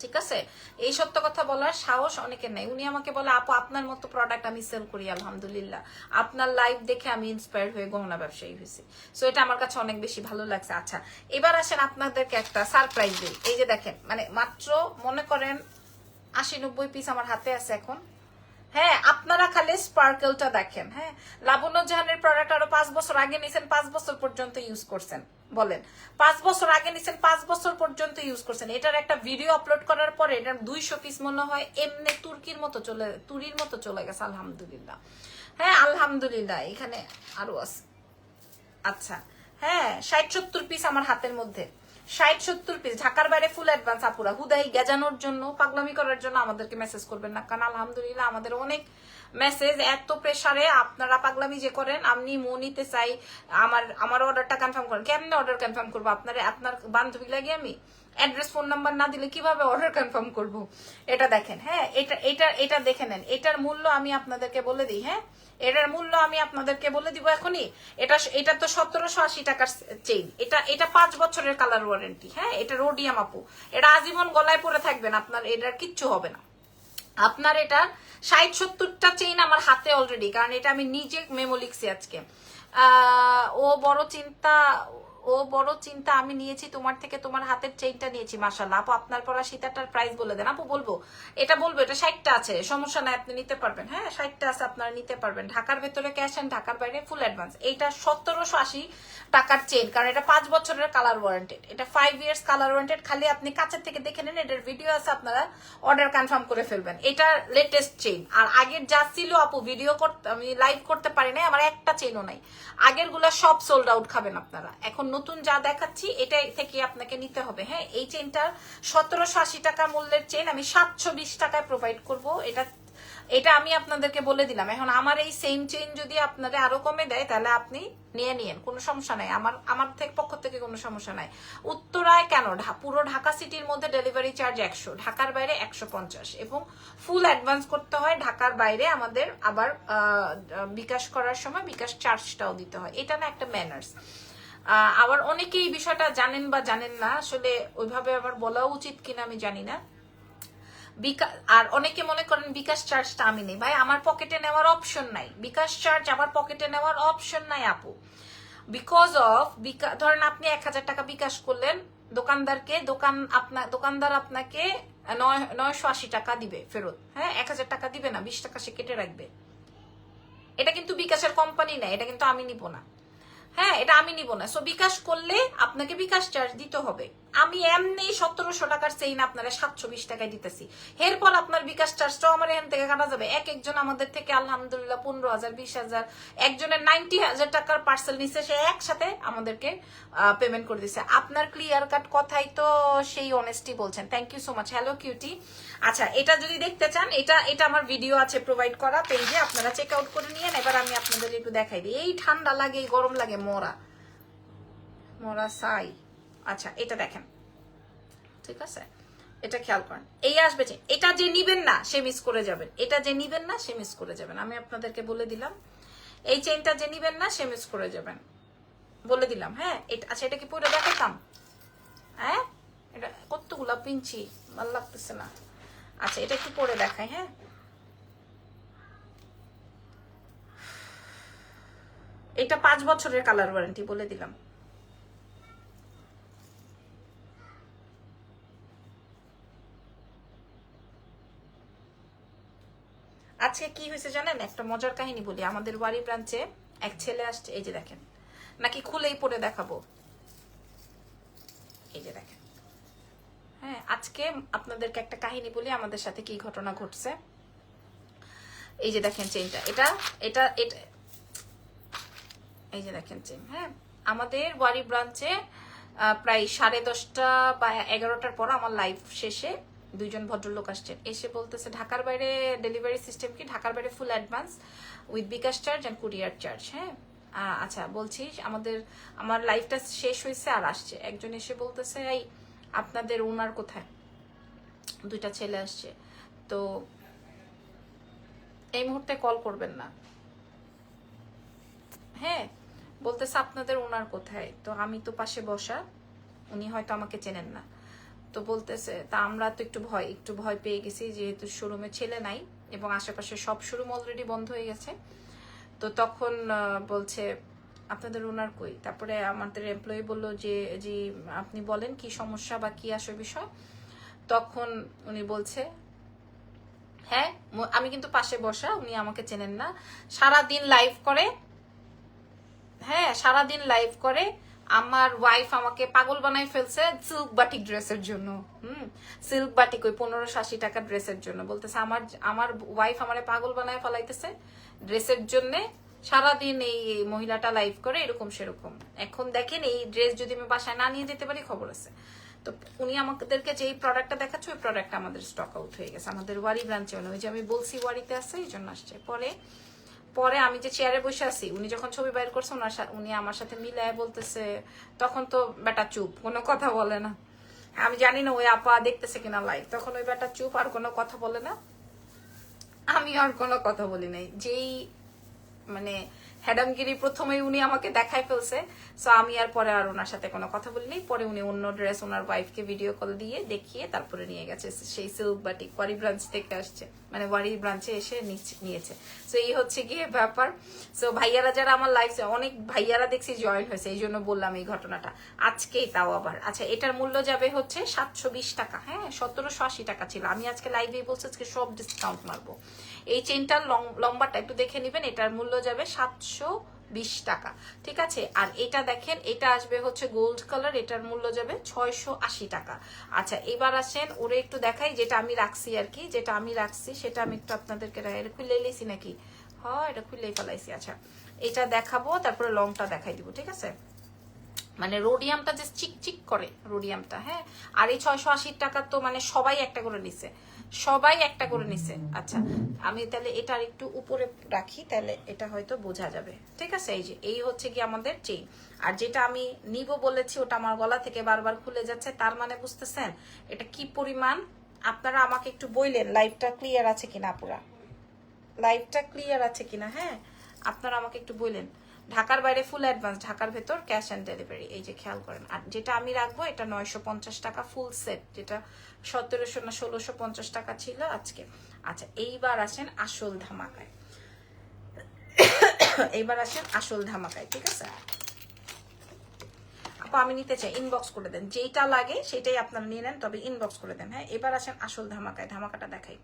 ঠিক আছে। এই সত্য কথা বলার সাহস অনেকের নাই। উনি আমাকে বলে, আপু আপনার মতো প্রোডাক্ট আমি সেল করি আলহামদুলিল্লাহ, আপনার লাইভ দেখে আমি ইন্সপায়ার হয়ে গহনা ব্যবসায়ী হয়েছি। সো এটা আমার কাছে অনেক বেশি ভালো লাগছে। আচ্ছা, এবার আসেন আপনাদেরকে একটা সারপ্রাইজ দিই। এই যে দেখেন, মানে মাত্র মনে করেন 80-90 পিস আমার হাতে আছে এখন। হ্যাঁ, আপনারা খালি স্পার্কেলটা দেখেন। হ্যাঁ, লাবণ্য জাহানের প্রোডাক্ট আরো 5 বছর আগে নিছেন, 5 বছর পর্যন্ত ইউজ করছেন, বলেন 5 বছর আগে নিছেন, 5 বছর পর্যন্ত ইউজ করছেন। এটার একটা ভিডিও আপলোড করার পরে এটার 200 পিস মনে হয় এমনি তুরির মতো চলে গেছে আলহামদুলিল্লাহ। হ্যাঁ আলহামদুলিল্লাহ, এখানে আরো আছে। আচ্ছা, হ্যাঁ 60-70 পিস আমার হাতের মধ্যে, 60-70 পিস, ঢাকার বাইরে ফুল অ্যাডভান্স। আপুরা হুদাই গেজানোর জন্য, পাগলামি করার জন্য আমাদেরকে মেসেজ করবেন না, কারণ আলহামদুলিল্লাহ আমাদের অনেক মেসেজ, এত প্রেসারে আপনারা পাগলামি যে করেন। আমি নিতে চাই, আমার অর্ডারটা কনফার্ম করেন। কেমনে অর্ডার কনফার্ম করবো? আপনার বান্ধবী লাগে আমি? অ্যাড্রেস ফোন নাম্বার না দিলে কিভাবে অর্ডার কনফার্ম করব? এটা দেখেন, হ্যাঁ এটা দেখে নেন। এটার মূল্য আমি আপনাদেরকে বলে দিই। হ্যাঁ, এটার মূল্য আমি আপনাদেরকে বলে দিব এখনই। এটা তো 1780 টাকার চেইন। এটা 5 বছরের কালার ওয়ারেন্টি। হ্যাঁ, এটা রোডিয়াম আপু, এটা আজীবন গলায় পরে থাকবেন, আপনার এটার কিচ্ছু হবে না। আপনার এটা 60-70টা চেইন আমার হাতে অলরেডি, কারণ এটা আমি নিজে মেমো লিখছি আজকে। ও বড় চিন্তা আমি নিয়েছি তোমার থেকে, তোমার হাতের চেইনটা নিয়েছি। মাশাআল্লাহ আপু, আপনার পরা সীতাটার প্রাইস বলে দেন। আপু বলবো, এটা 60টা আছে, সমস্যা নাই, আপনি নিতে পারবেন। হ্যাঁ 60টা আছে, আপনারা নিতে পারবেন। ঢাকার ভেতরে ক্যাশ এন্ড, ঢাকার বাইরে ফুল অ্যাডভান্স। এইটা 1780 টাকার চেইন, কারণ এটা 5 বছরের কালার ওয়ারেন্টেড, এটা 5 ইয়ার্স কালার ওয়ারেন্টেড। খালি আপনি কাছের থেকে দেখে নেন, এটার ভিডিও আছে, আপনারা অর্ডার কনফার্ম করে ফেলবেন। এটা লেটেস্ট চেইন। আর আগের যা ছিল আপু, ভিডিও করতে আমি লাইভ করতে পারি নাই, আমার একটা চেইনও নাই। আগের গুলা সব সোল্ড আউট খাবেন আপনারা। এখন নতুন যা দেখাচ্ছি এটা থেকে আপনাকে নিতে হবে। হ্যাঁ, এই চেইনটা 1780 টাকা মূল্যের চেইন আমি 720 টাকায় প্রোভাইড করব। এটা আমি আপনাদেরকে বলে দিলাম। এখন আমার এই সেম চেইন যদি আপনাদের আরো কমে দেয় তাহলে আপনি নিয়ে নিয়েন, কোনো সমস্যা নাই, আমার পক্ষ থেকে কোনো সমস্যা নাই। উত্তরায় কেন, পুরো ঢাকা সিটির মধ্যে ডেলিভারি চার্জ 100, ঢাকার বাইরে 150, এবং ফুল অ্যাডভান্স করতে হয়। ঢাকার বাইরে আমাদের আবার বিকাশ করার সময় বিকাশ চার্জটাও দিতে হয়। এটা না একটা ম্যানার্স। আবার অনেকেই এই বিষয়টা জানেন বা জানেন না, আসলে ওইভাবে আবার বলা উচিত কিনা আমি জানি না। আর অনেকে মনে করেন বিকাশ চার্জটা আমি নেই, ভাই আমার পকেটে নেওয়ার অপশন নাই, বিকাশ চার্জ আমার পকেটে নেওয়ার অপশন নাই আপু। বিকজ অফ ধরেন আপনি 1000 টাকা বিকাশ করলেন দোকানদারকে, দোকানদার আপনাকে 980 টাকা দিবে ফেরত, হ্যাঁ 1000 টাকা দিবে না, 20 টাকা সে কেটে রাখবে। এটা কিন্তু বিকাশের কোম্পানি না, এটা কিন্তু আমি নিব না, হ্যাঁ এটা আমি নিব না। সো বিকাশ করলে আপনাকে বিকাশ চার্জ দিতে হবে। আমি এমনি 1700 টাকার চেইন আপনারা 720 টাকায় দিতেছি, এরপর আপনার বিকাশ চার্জটাও আমার এখান থেকে কাটা যাবে। এক একজন আমাদের থেকে আলহামদুলিল্লাহ 15,000 20,000, একজনের 90,000 টাকার পার্সেল নিচ্ছে, সে একসাথে আমাদেরকে পেমেন্ট করে দিচ্ছে। আপনার ক্লিয়ার কাট কথাই তো সেই অনেস্টি বলছেন, thank you so much. Hello cutie. আচ্ছা এটা যদি দেখতে চান, এটা আমার ভিডিও আছে প্রোভাইড করা পেজে, আপনারা চেক আউট করে নিয়েন। এবার আমি আপনাদের একটু দেখাই দিই। এই ঠান্ডা লাগে, এই গরম লাগে, মোরা সাই। আচ্ছা এটা দেখেন, ঠিক আছে, এটা খেয়াল করেন, এই আসবে যে এটা যে নিবেন না সে মিস করে যাবেন, এটা যে নিবেন না সে মিস করে যাবেন। আমি আপনাদেরকে বলে দিলাম, এই চেইনটা যে নিবেন না সে মিস করে যাবেন, বলে দিলাম। হ্যাঁ আচ্ছা এটা কি পরে দেখাতাম? হ্যাঁ এটা কতগুলা পিনছি, ভালো লাগতেছে না। আচ্ছা এটা একটু পরে দেখাই। হ্যাঁ এটা 5 বছরের কালার ওয়ারেন্টি, বলে দিলাম। আজকে কি হয়েছে জানেন, একটা মজার কাহিনী বলি। আমাদের বাড়ি ব্রাঞ্চে এক ছেলে আসছে, এই যে দেখেন, নাকি খুলেই পরে দেখাবো, এই যে দেখেন। হ্যাঁ আজকে আপনাদেরকে একটা কাহিনী বলি আমাদের সাথে কি ঘটনা ঘটছে। এই যে দেখেন চেইনটা, এটা এটা এটা এই যে দেখেন চেইন। হ্যাঁ আমাদের ওয়ারি ব্রাঞ্চে প্রায় 10:30 বা 11টার পর আমার লাইভ শেষে দুইজন ভদ্রলোক আসছেন, এসে বলতেছে ঢাকার বাইরে ডেলিভারি সিস্টেম কি, ঢাকার বাইরে full advance with bKash charge and courier charge. হ্যাঁ আচ্ছা বলছি, আমার লাইফটা শেষ হয়েছে আর আসছে একজন, এসে বলতেছে এই আপনাদের ওনার কোথায়, দুইটা ছেলে আসছে, তো এই মুহূর্তে কল করবেন না। হ্যাঁ বলতেছে আপনাদের ওনার কোথায়, তো আমি তো পাশে বসা, উনি হয়তো আমাকে চেনেন না। তো বলতেছে তা আমরা তো একটু ভয় পেয়ে গেছি, যেহেতু শোরুমে ছেলে নাই এবং আশেপাশে সব শোরুম অলরেডি বন্ধ হয়ে গেছে। তো তখন বলছে আপনাদের ওনার কই। তারপরে আমাদের এমপ্লয়ি বললো যে জি আপনি বলেন কি সমস্যা বা কি আসে বিষয়। তখন উনি বলছে হ্যাঁ আমি কিন্তু পাশে বসা, উনি আমাকে চেনেন না, সারাদিন লাইভ করে, হ্যাঁ সারাদিন লাইভ করে, আমার ওয়াইফ আমাকে পাগল বানাই ফেলছে সিল্ক বাটিক ড্রেসের জন্য। সিল্ক বাটিক ওই 1580 টাকার ড্রেসের জন্য, বলতেছে আমার ওয়াইফ আমারে পাগল বানায় ফেলাইতেছে ড্রেসের জন্য, সারাদিন এই মহিলাটা লাইভ করে এরকম সেরকম। এখন দেখেন এই ড্রেস যদি আমি বাসায় না নিয়ে যেতে পারি খবর আছে। তো উনি আমাদেরকে যে প্রোডাক্টটা দেখাচ্ছে ওই প্রোডাক্টটা আমাদের স্টক আউট হয়ে গেছে, আমাদের ওয়ারি ব্রাঞ্চে, ওই যে আমি বলছি ওয়ারিতে আছে এই জন্য আসছে। পরে আমি যে চেয়ারে বসে আছি, উনি যখন ছবি বাইর করছে উনি আমার সাথে মিলায় বলতেছে, তখন তো বেটা চুপ, কোনো কথা বলে না। আমি জানি না ওই আপা দেখতেছে কিনা লাইভ, তখন ওই বেটা চুপ, আর কোনো কথা বলে না। আমি আর কোনো কথা বলি নাই, যেই মানে হ্যাডামগিরি প্রথমেই উনি আমাকে দেখাই ফেলছে। সো আমি আর পরে আর ওনার সাথে কোনো কথা বলিনি। পরে উনি অন্য ড্রেস ওনার ওয়াইফকে ভিডিও কল দিয়ে দেখিয়ে তারপরে নিয়ে গেছে, সেই সিল্ক বাটিক ওয়ারি ব্রাঞ্চ থেকে আসছে, মানে ওয়ারি ব্রাঞ্চে এসে নিয়েছে। সো এই হচ্ছে গিয়ে ব্যাপার। সো ভাইয়ারা যারা আমার লাইফে, অনেক ভাইয়ারা দেখছি জয়েন হয়েছে, এই জন্য বললাম এই ঘটনাটা আজকেই, তাও আবার। আচ্ছা এটার মূল্য যাবে হচ্ছে 720 টাকা। হ্যাঁ 1780 টাকা ছিল, আমি আজকে লাইভে বলছি আজকে সব ডিসকাউন্ট মারবো। এই চেনটার লম্বাটা একটু দেখে নিবেন, এটার মূল্য যাবে 720 টাকা, ঠিক আছে। আর এটা দেখেন, এটা আসবে হচ্ছে গোল্ড কালার, এটার মূল্য যাবে 680 টাকা। আচ্ছা এবার আসেন ওরে একটু দেখাই, যেটা আমি রাখছি আর কি, যেটা আমি রাখছি সেটা আমি একটু আপনাদেরকে খুলে লেছি নাকি, হ্যাঁ এটা খুলেই ফেলাইছি। আচ্ছা এটা দেখাবো, তারপরে লংটা দেখাই দিব, ঠিক আছে। মানে রোডিয়ামটা যে চিক করে রোডিয়ামটা, হ্যাঁ। আর এই 680 টাকা তো মানে সবাই একটা করে নিছে, সবাই একটা করে নিছে। আচ্ছা আমি তাহলে এটার একটু উপরে রাখি, তাহলে এটা হয়তো বোঝা যাবে, ঠিক আছে। এই যে এই হচ্ছে কি আমাদের চেইন, আর যেটা আমি নিব বলেছি ওটা আমার গলা থেকে বারবার খুলে যাচ্ছে, তার মানে বুঝতেছেন এটা কি পরিমাণ। আপনারা আমাকে একটু বললেন লাইভটা ক্লিয়ার আছে কিনা, পুরা লাইভটা ক্লিয়ার আছে কিনা, হ্যাঁ আপনারা আমাকে একটু বললেন ঢাকার বাইরে ফুল অ্যাডভান্স, ঢাকার ভেতর ক্যাশ অন ডেলিভারি। এই যে খেয়াল করেন। আর যেটা আমি রাখবো এটা 950 টাকা ফুল সেট, যেটা 1700 না 1650 টাকা ছিল আজকে। আচ্ছা এইবার আসেন আসল ধামাকায়, এইবার আসেন আসল ধামাকায়, ঠিক আছে আপু আমি নিতে চাই, ইনবক্স করে দেন, যেটা লাগে সেটাই আপনারা নিয়ে নেন, তবে ইনবক্স করে দেন। হ্যাঁ এবার আসেন আসল ধামাকায়, ধামাকাটা দেখাই,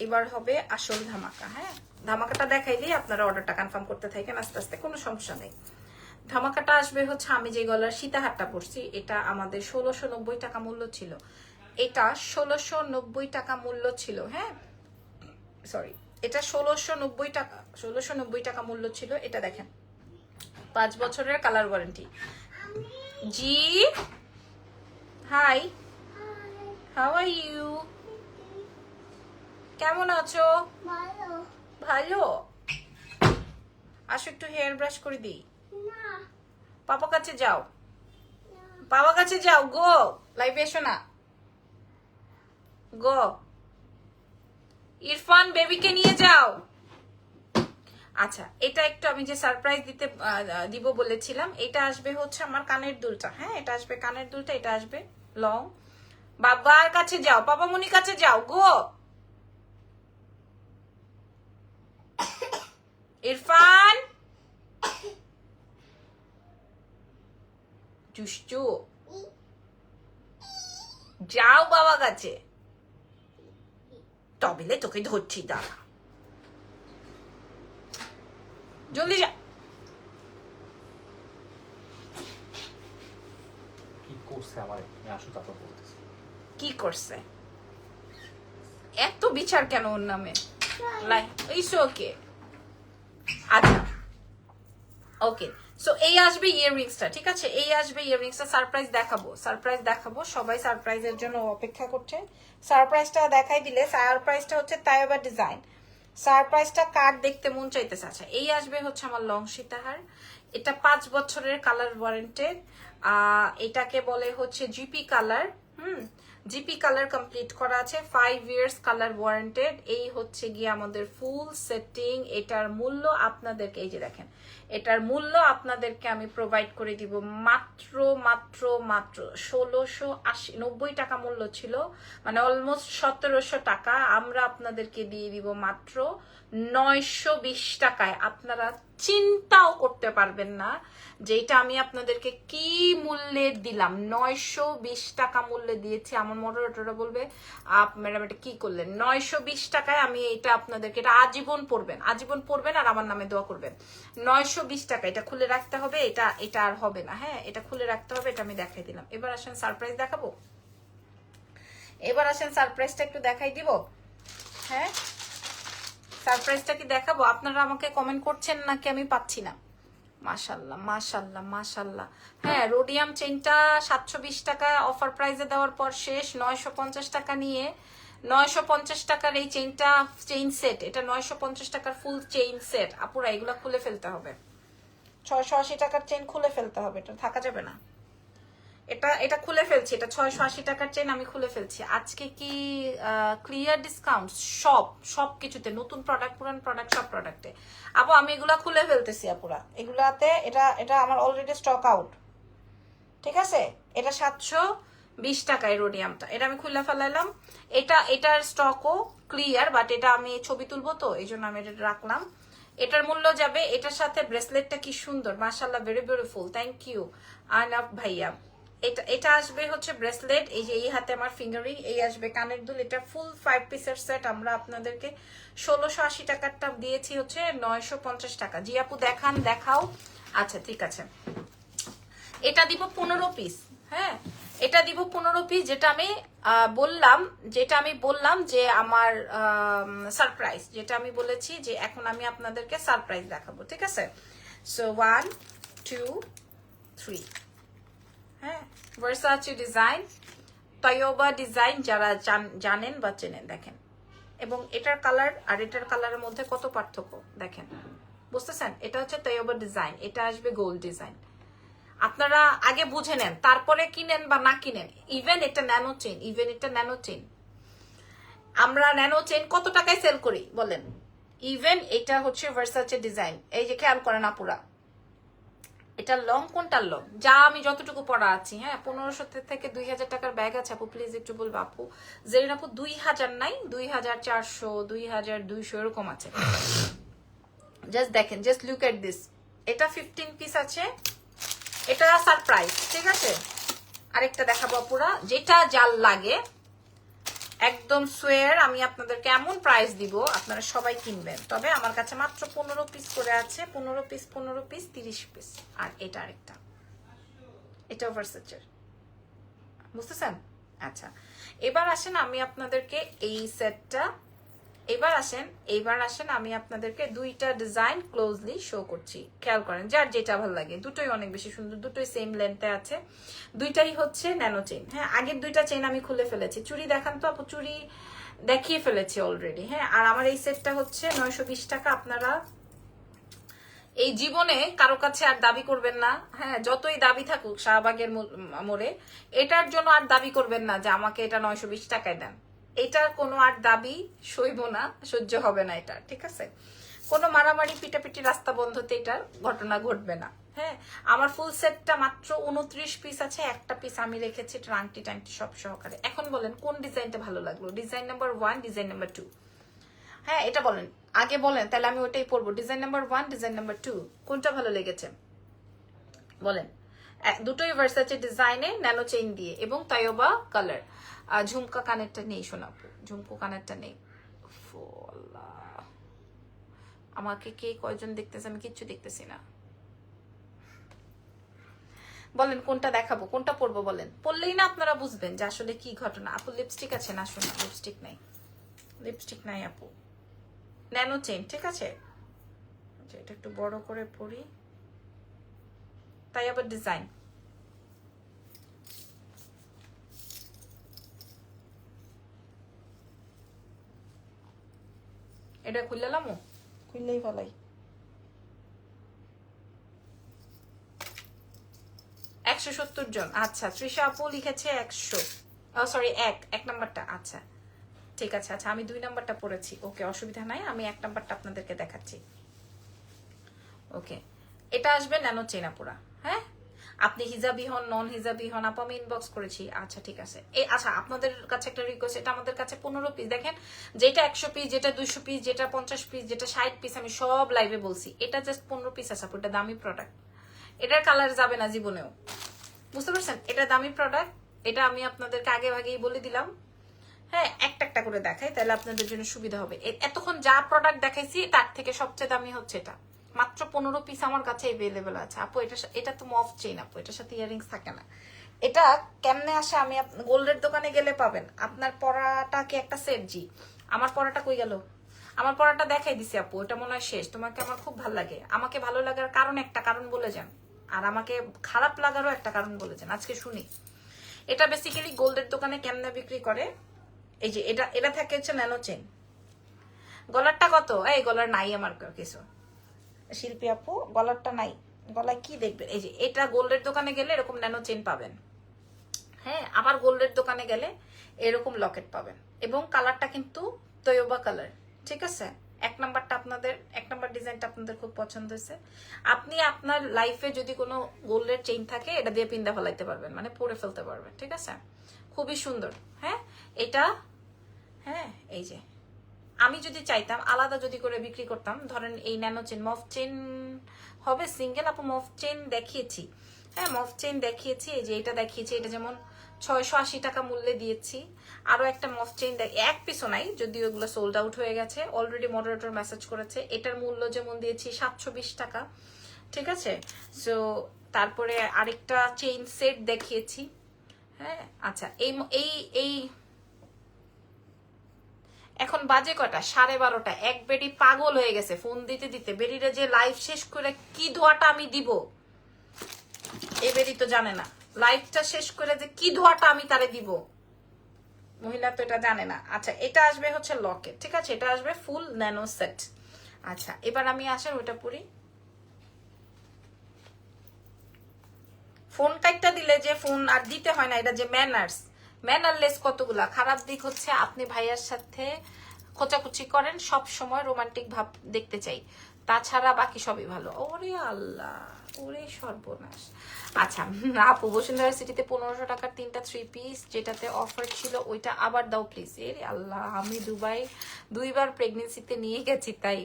এবার হবে আসল ধামাকা। হ্যাঁ ধামাকাটা দেখাই দিয়ে আপনারা অর্ডারটা কনফার্ম করতে থাকেন আস্তে আস্তে, কোনো সমস্যা নেই। ধামাকাটা আসবে হচ্ছে আমি যে গলার সীতাহারটা পরছি, এটা আমাদের 1690 টাকা মূল্য ছিল, এটা 1690 টাকা মূল্য ছিল। হ্যাঁ সরি, এটা 1690 টাকা, 1690 টাকা মূল্য ছিল। এটা দেখেন 5 বছরের কালার ওয়ারেন্টি। জি হাই, হাউ আর ইউ, কেমন আছো? ভালো। আসো একটু হেয়ার ব্রাশ করে দিই। পাপা কাছে যাও, বাবা কাছে যাও, গো লাইভে এসো না, গো ইরফান বেবিকে নিয়ে যাও। আচ্ছা এটা একটু আমি যে সারপ্রাইজ দিব বলেছিলাম, এটা আসবে হচ্ছে আমার কানের দুলটা। হ্যাঁ এটা আসবে কানের দুলটা, এটা আসবে লং। বাবার কাছে যাও, পাপা মনির কাছে যাও, গো ইরফান চুষ্টু যাও বাবা কাছে, তবেলে তোকে ধরছি, দাঁড়া জলদি যা।
কি করছে আমার, আসো তারপর বলতেছি
কি করছে, এত বিচার কেন ওর নামে? ওকে আচ্ছা ওকে, সো এই আসবে ইয়াররিংসটা, ঠিক আছে এই আসবে ইয়াররিংসটা, সারপ্রাইজ দেখাবো, সারপ্রাইজ দেখাবো, সবাই সারপ্রাইজের জন্য অপেক্ষা করছে। সারপ্রাইজটা দেখাই দিলে, সারপ্রাইজটা হচ্ছে তাইবা ডিজাইন, সারপ্রাইজটা কার দেখতে মন চাইতেছে। আচ্ছা এই আসবে হচ্ছে আমার লং সীতাহার, এটা 5 বছরের কালার ওয়ারেন্টেড, এটাকে বলে হচ্ছে GP colour. GP colour complete করা আছে, 5 ইয়ার্স কালার ওয়ারেন্টেড। এই হচ্ছে গিয়ে আমাদের ফুল সেটিং। এটার মূল্য আপনাদেরকে, এই যে দেখেন, এটার মূল্য আপনাদেরকে আমি প্রোভাইড করে দিব মাত্র মাত্র মাত্র 1690 টাকা মূল্য ছিল, মানে অলমোস্ট 1700 টাকা। আমরা আপনাদেরকে দিয়ে দিব মাত্র 920 টাকায়। আপনারা চিন্তাও করতে পারবেন না যে এটা আমি আপনাদেরকে কি মূল্যে দিলাম, 920 টাকা মূল্যে দিয়েছি। আমার মডারেটররা বলবে ম্যাডাম এটা কি করলেন, 920 টাকায় আমি এটা আপনাদেরকে, এটা আজীবন পড়বেন, আজীবন পড়বেন আর আমার নামে দোয়া করবেন। 920 টাকা, এটা খুলে রাখতে হবে, এটা আর হবে না। হ্যাঁ এটা খুলে রাখতে হবে, এটা আমি দেখাই দিলাম। এবার আসেন সারপ্রাইজ দেখাবো, এবার আসেন সারপ্রাইজটা একটু দেখাই দিব। হ্যাঁ সারপ্রাইজটা কি দেখাবো? আপনারা আমাকে কমেন্ট করছেন নাকি আমি পাচ্ছি না? মাশাল্লাহ মাশাল্লাহ মাশাল্লাহ। হ্যাঁ রোডিয়াম চেইনটা 720 টাকা অফার প্রাইসে দেওয়ার পর শেষ, 950 টাকা নিয়ে 950 টাকার এই চেইনটা, চেইন সেট, এটা 950 টাকার ফুল চেইন সেট। আপুরা এগুলা খুলে ফেলতে হবে, 680 টাকার চেইন খুলে ফেলতে হবে, এটা থাকা যাবে না। এটা খুলে ফেলছি, এটা 680 টাকার চেইন আমি খুলে ফেলছি। আজকে কি ক্লিয়ার ডিসকাউন্ট সব কিছুতে, নতুন প্রোডাক্ট পুরান প্রোডাক্ট সব প্রোডাক্টে। আপু আমি এগুলা খুলে ফেলতেছি আপুরা, এগুলাতে এটা আমার অলরেডি স্টক আউট, ঠিক আছে। এটা 720 টাকায় রোডিয়ামটা, এটা আমি খুলে ফেলাইলাম। এটার স্টকও ক্লিয়ার, বাট এটা আমি ছবি তুলবো তো এই জন্য আমি এটা রাখলাম। এটার মূল্য যাবে, এটার সাথে ব্রেসলেটটা কি সুন্দর, মাশাআল্লাহ very beautiful, thank you Anaf ভাইয়া। এটা আসবে হচ্ছে ব্রেসলেট, এই যে এই হাতে আমার ফিঙ্গারিং, এই আসবে কানের দুল, এটা ফুল 5 পিসের সেট। আমরা আপনাদেরকে 1680 টাকারটা দিয়েছি হচ্ছে 950 টাকা। জি আপু দেখান, দেখাও। আচ্ছা ঠিক আছে, এটা দিব 15 পিস। হ্যাঁ এটা দিব 15 পিস, যেটা আমি বললাম যে আমার সারপ্রাইজ, যেটা আমি বলেছি যে এখন আমি আপনাদেরকে সারপ্রাইজ দেখাবো, ঠিক আছে। সো 1 2 3, হ্যাঁ ভার্সাচে ডিজাইন, তাইবা ডিজাইন, যারা জানেন বা চেনেন দেখেন। এবং এটার কালার আর এটার কালারের মধ্যে কত পার্থক্য দেখেন, বুঝতেছেন? এটা হচ্ছে তাইবা ডিজাইন, এটা আসবে গোল্ড ডিজাইন। আপনারা আগে বুঝে নেন, তারপরে কিনেন বা না কিনেন। ইভেন এটা ন্যানো চেইন, আমরা ন্যানো চেইন কত টাকায় সেল করি বলেন? ইভেন এটা হচ্ছে ভার্সাচে ডিজাইন। এই যে খেয়াল করেন আপুরা, এটা লং কোনটার লং, যা আমি যতটুকু পড়া আছি, হ্যাঁ 1500 থেকে 2000 টাকার ব্যাগ আছে আপু, প্লিজ একটু বলবো আপু। জেরিন আপু 2000 নাই, 2400, 2200 এরকম আছে। জাস্ট দেখেন, জাস্ট লুক এট দিস। এটা 15 পিস আছে, এটা সারপ্রাইজ, ঠিক আছে। আরেকটা দেখাবো আপুরা, যেটা যার লাগে একদম সোয়ার আমি আপনাদেরকে এমন প্রাইস দিব আপনারা সবাই কিনবেন। তবে আমার কাছে মাত্র 15 পিস করে আছে, 15 পিস 30 পিস। আর এটা আরেকটা, এটা ভার্সাচের, বুঝতেছেন? আচ্ছা এবার আসেন আমি আপনাদেরকে এই সেটটা, এবার আসেন আমি আপনাদেরকে দুইটা ডিজাইন ক্লোজলি শো করছি। খেয়াল করেন, যার যেটা ভালো লাগে, দুটোই অনেক বেশি সুন্দর, দুটোই সেম লেন্থে আছে, দুইটাই হচ্ছে ন্যানো চেইন। হ্যাঁ আগের দুইটা চেইন আমি খুলে ফেলেছি। চুড়ি দেখান তো আপু, চুড়ি দেখিয়ে ফেলেছি অলরেডি। হ্যাঁ আর আমার এই সেটটা হচ্ছে 920 টাকা। আপনারা এই জীবনে কারো কাছে আর দাবি করবেন না, হ্যাঁ যতই দাবি থাকুক শাহবাগের মোড়ে, এটার জন্য আর দাবি করবেন না যে আমাকে এটা 920 টাকায় দেন। এটার কোনো আর দাবি সইব না, সহ্য হবে না এটা, ঠিক আছে। কোনো মারামারি পিটাপিটি রাস্তা বন্ধতে এটার ঘটনা ঘটবে না। হ্যাঁ আমার ফুল সেটটা মাত্র 29 পিস আছে, একটা পিস আমি রেখেছি ট্রাঙ্কটি ট্যাঙ্কটি সব সহকারে। এখন বলেন কোন ডিজাইনটা ভালো লাগলো, ডিজাইন নাম্বার 1, ডিজাইন নাম্বার 2? হ্যাঁ এটা বলেন, আগে বলেন, তাহলে আমি ওইটাই পরবো। ডিজাইন নাম্বার 1, ডিজাইন নাম্বার 2, কোনটা ভালো লেগেছে বলেন। দুটোই ভার্সাচে ডিজাইনে, ন্যানো চেইন দিয়ে এবং তাইবা কালার। ঝুমকা কানেরটা নেই শোনাবো, ঝুমকো কানেরটা নেই। আমাকে কে কয়জন দেখতেছে, আমি কিচ্ছু দেখতেছি না। বলেন কোনটা দেখাবো, কোনটা পরবো বলেন। পরলেই না আপনারা বুঝবেন যে আসলে কি ঘটনা। আপু লিপস্টিক আছে না? শোনা, লিপস্টিক নাই, লিপস্টিক নাই আপু। ন্যানো চেইন, ঠিক আছে। এটা একটু বড় করে পরি, তাই আবার ডিজাইন। এটা খুললাম, খুললেই ফলাই। 170 জন, আচ্ছা। তৃষা আপু লিখেছে 100, সরি 1 নাম্বারটা, আচ্ছা ঠিক আছে। আচ্ছা আমি 2 নাম্বারটা পড়েছি, ওকে অসুবিধা নাই, আমি 1 নাম্বারটা আপনাদেরকে দেখাচ্ছি। ওকে এটা আসবে ন্যানো চেইন আপুরা। হ্যাঁ আপনি হিজাবি হন, নন হিজাবি হন, আপু আমি ইনবক্স করেছি। আচ্ছা ঠিক আছে। এই আচ্ছা আপনাদের কাছে একটা রিকোয়েস্ট, এটা আমাদের কাছে 15 পিস। দেখেন যেটা 100 পিস, যেটা 200 পিস, যেটা 50 পিস, যেটা 60 পিস, আমি সব লাইভে বলছি। এটা জাস্ট 15 পিস আছে আপু, এটা দামি প্রোডাক্ট, এটার কালার যাবে না জীবনেও, বুঝতে পারছেন? এটা দামি প্রোডাক্ট, এটা আমি আপনাদেরকে আগে আগেই বলে দিলাম। হ্যাঁ একটা একটা করে দেখাই, তাহলে আপনাদের জন্য সুবিধা হবে। এতক্ষণ যা প্রোডাক্ট দেখাইছি তার থেকে সবচেয়ে দামি হচ্ছে এটা, মাত্র 15 পিস আমার কাছে অ্যাভেলেবেল আছে আপু। এটা তো মফ চেইন আপু, এটার সাথে ইয়ারিংস থাকে না। এটা কেমনে আসে, আমি গোল্ডের দোকানে গেলে পাবেন। আপনার পরাটা কি একটা সেট? জি। আমার পরাটা কই গেল? আমার পরাটা দেখাই দিছি আপু, এটা মনে হয় শেষ। তোমাকে আমার খুব ভালো লাগে, আমাকে ভালো লাগার কারণ একটা কারণ বলে যান, আর আমাকে খারাপ লাগারও একটা কারণ বলে যান, আজকে শুনি। এটা বেসিক্যালি গোল্ডের দোকানে কেমনে বিক্রি করে, এই যে এটা থাকে হচ্ছে ন্যানো চেইন। গলারটা কত? এই গলার নাই আমার কিছু, শিল্পী আপু গলারটা নাই, গলায় কি দেখবেন? এই যে এটা গোল্ডের দোকানে গেলে এরকম ন্যানো চেইন পাবেন। হ্যাঁ আবার গোল্ডের দোকানে গেলে এরকম লকেট পাবেন, এবং কালারটা কিন্তু তৈবা কালার, ঠিক আছে। 1 নাম্বারটা আপনাদের, 1 নাম্বার ডিজাইনটা আপনাদের খুব পছন্দ হয়েছে। আপনি আপনার লাইফে যদি কোনো গোল্ডের চেইন থাকে, এটা দিয়ে পিন্দা ফেলাইতে পারবেন, মানে পরে ফেলতে পারবেন, ঠিক আছে। খুবই সুন্দর। হ্যাঁ এটা, হ্যাঁ এই যে আমি যদি চাইতাম আলাদা যদি করে বিক্রি করতাম, ধরেন এই ন্যানো চেইন, মফ চেইন হবে সিঙ্গেল আপু, মফ চেইন দেখিয়েছি। হ্যাঁ মফ চেইন দেখিয়েছি, এই যে এটা দেখিয়েছি, এটা যেমন 680 টাকা মূল্যে দিয়েছি। আরো একটা মফ চেইন এক পিসও নাই, যদিও ওগুলো সোল্ড আউট হয়ে গেছে, অলরেডি মডারেটর মেসেজ করেছে। এটার মূল্য যেমন দিয়েছি 720 টাকা, ঠিক আছে। সো তারপরে আরেকটা চেইন সেট দেখিয়েছি। হ্যাঁ আচ্ছা এই এই এই এখন বাজে কটা? 12:30। এক বেডি পাগল হয়ে গেছে ফোন দিতে দিতে। বেরিরে যে লাইভ শেষ করে কি ধোয়াটা আমি দিব, এ বেরি তো জানে না লাইভটা শেষ করে যে কি ধোয়াটা আমি তারে দিব, মহিলা তো এটা জানে না। আচ্ছা এটা আসবে হচ্ছে লকেট, ঠিক আছে, এটা আসবে ফুল ন্যানো সেট। আচ্ছা এবার আমি আসেন ওইটা পড়ি। ফোন কাটটা দিলে যে ফোন আর দিতে হয় না, এটা যে ম্যানার্স, ম্যানারলেস কতগুলা। খারাপ দিক হচ্ছে আপনি ভাইয়ার সাথে খোঁচাখুচি করেন, সব সময় রোমান্টিক ভাব দেখতে চাই, তাছাড়া বাকি সবই ভালো। ওরে আল্লাহ, ওরে সর্বনাশ। আচ্ছা আপু, বসুন্ধরা সিটিতে 1500 টাকার 3টা 3 পিস যেটাতে অফার ছিল ওইটা আবার দাও প্লিজ। এ আল্লাহ, আমি দুবাই 2বার প্রেগনেন্সিতে নিয়ে গেছি, তাই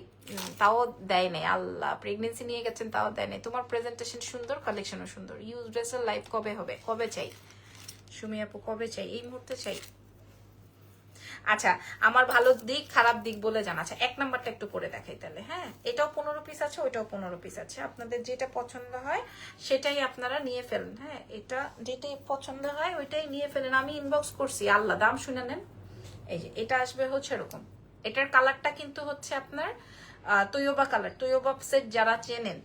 তাও দেয় নাই। আল্লাহ, প্রেগনেন্সি নিয়ে গেছেন তাও দেয় নাই। তোমার প্রেজেন্টেশন সুন্দর, কালেকশনও সুন্দর। ইউজ ড্রেসের লাইভ কবে হবে? কবে চাই সুমি আপু, কবে চাই? এই মুহূর্তে চাই। আচ্ছা, আমার ভালো দিক খারাপ দিক বলে জানা। আচ্ছা, 1 নাম্বারটা একটু পরে দেখাই তাহলে। হ্যাঁ, এটাও 15 পিস আছে, ওইটাও 15 পিস আছে। আপনাদের যেটা পছন্দ হয় সেটাই আপনারা নিয়ে ফেলেন। হ্যাঁ, এটা যেটাই পছন্দ হয় ওইটাই নিয়ে ফেলেন। আমি ইনবক্স করছি, আল্লাহ দাম শুনে নেন। এই যে এটা আসবে হচ্ছে এরকম। এটার কালারটা কিন্তু হচ্ছে আপনার তৈয়বা কালার। তৈয়বা সেট যারা চেনেন,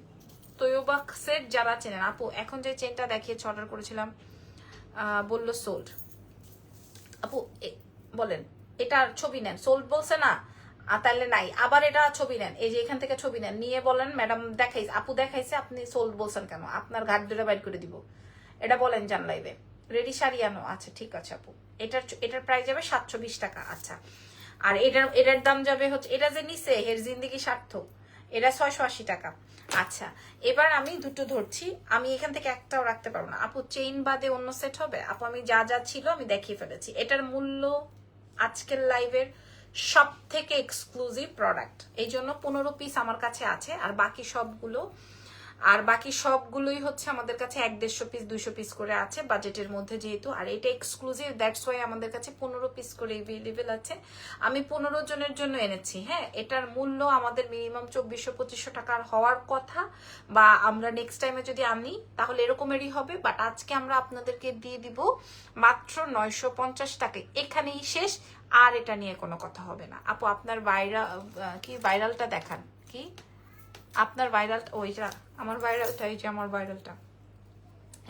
তৈয়বা সেট যারা চেনেন। আপু, এখন যে চেনটা দেখিয়েছে অর্ডার করেছিলাম, বললো সোল্ড। আপু বলেন, এটার ছবি নেন। সোল্ড বলছে না, তাহলে নাই। আবার এটা ছবি নেন, এই যে এখান থেকে ছবি নেন, নিয়ে বলেন ম্যাডাম দেখাইছে, আপু দেখাইছে, আপনি সোল্ড বলছেন কেন? আপনার ঘাট ধরে বাইর করে দিব। এটা বলেন জান লাইভে। রেডি শাড়ি আনো। আচ্ছা ঠিক আছে আপু, এটার প্রাইস যাবে 720 টাকা। আচ্ছা, আর এটার দাম যাবে হচ্ছে, এটা যে নিচে হের জিন্দিগি সার্থক, এটা 680 টাকা। আচ্ছা, এবার আমি দুটো ধরছি, আমি এখান থেকে একটাও রাখতে পারবো না। আপু চেইন বাদে অন্য সেট হবে? আপু আমি যা যা ছিল আমি দেখিয়ে ফেলেছি। এটার মূল্য আজকের লাইভের সব থেকে এক্সক্লুসিভ প্রোডাক্ট, এই জন্য 15 পিস আমার কাছে আছে। আর বাকি সবগুলোই হচ্ছে আমাদের কাছে 150 পিস 200 পিস করে আছে বাজেটের মধ্যে যেহেতু। আর এটা এক্সক্লুসিভ, দ্যাটস ওয়াই আমাদের কাছে 15 পিস করে এভেলেবেল আছে। আমি 15 জনের জন্য এনেছি। হ্যাঁ, এটার মূল্য আমাদের মিনিমাম 2400-2500 টাকার হওয়ার কথা, বা আমরা নেক্সট টাইমে যদি আনি তাহলে এরকমেরই হবে। বাট আজকে আমরা আপনাদেরকে দিয়ে দিব মাত্র 950 টাকায়। এখানেই শেষ, আর এটা নিয়ে কোনো কথা হবে না। আপু আপনার ভাইরালটা দেখান। কি আপনার ভাইরাল? ওইটা আমার ভাইরালটা, এই যে আমার ভাইরালটা,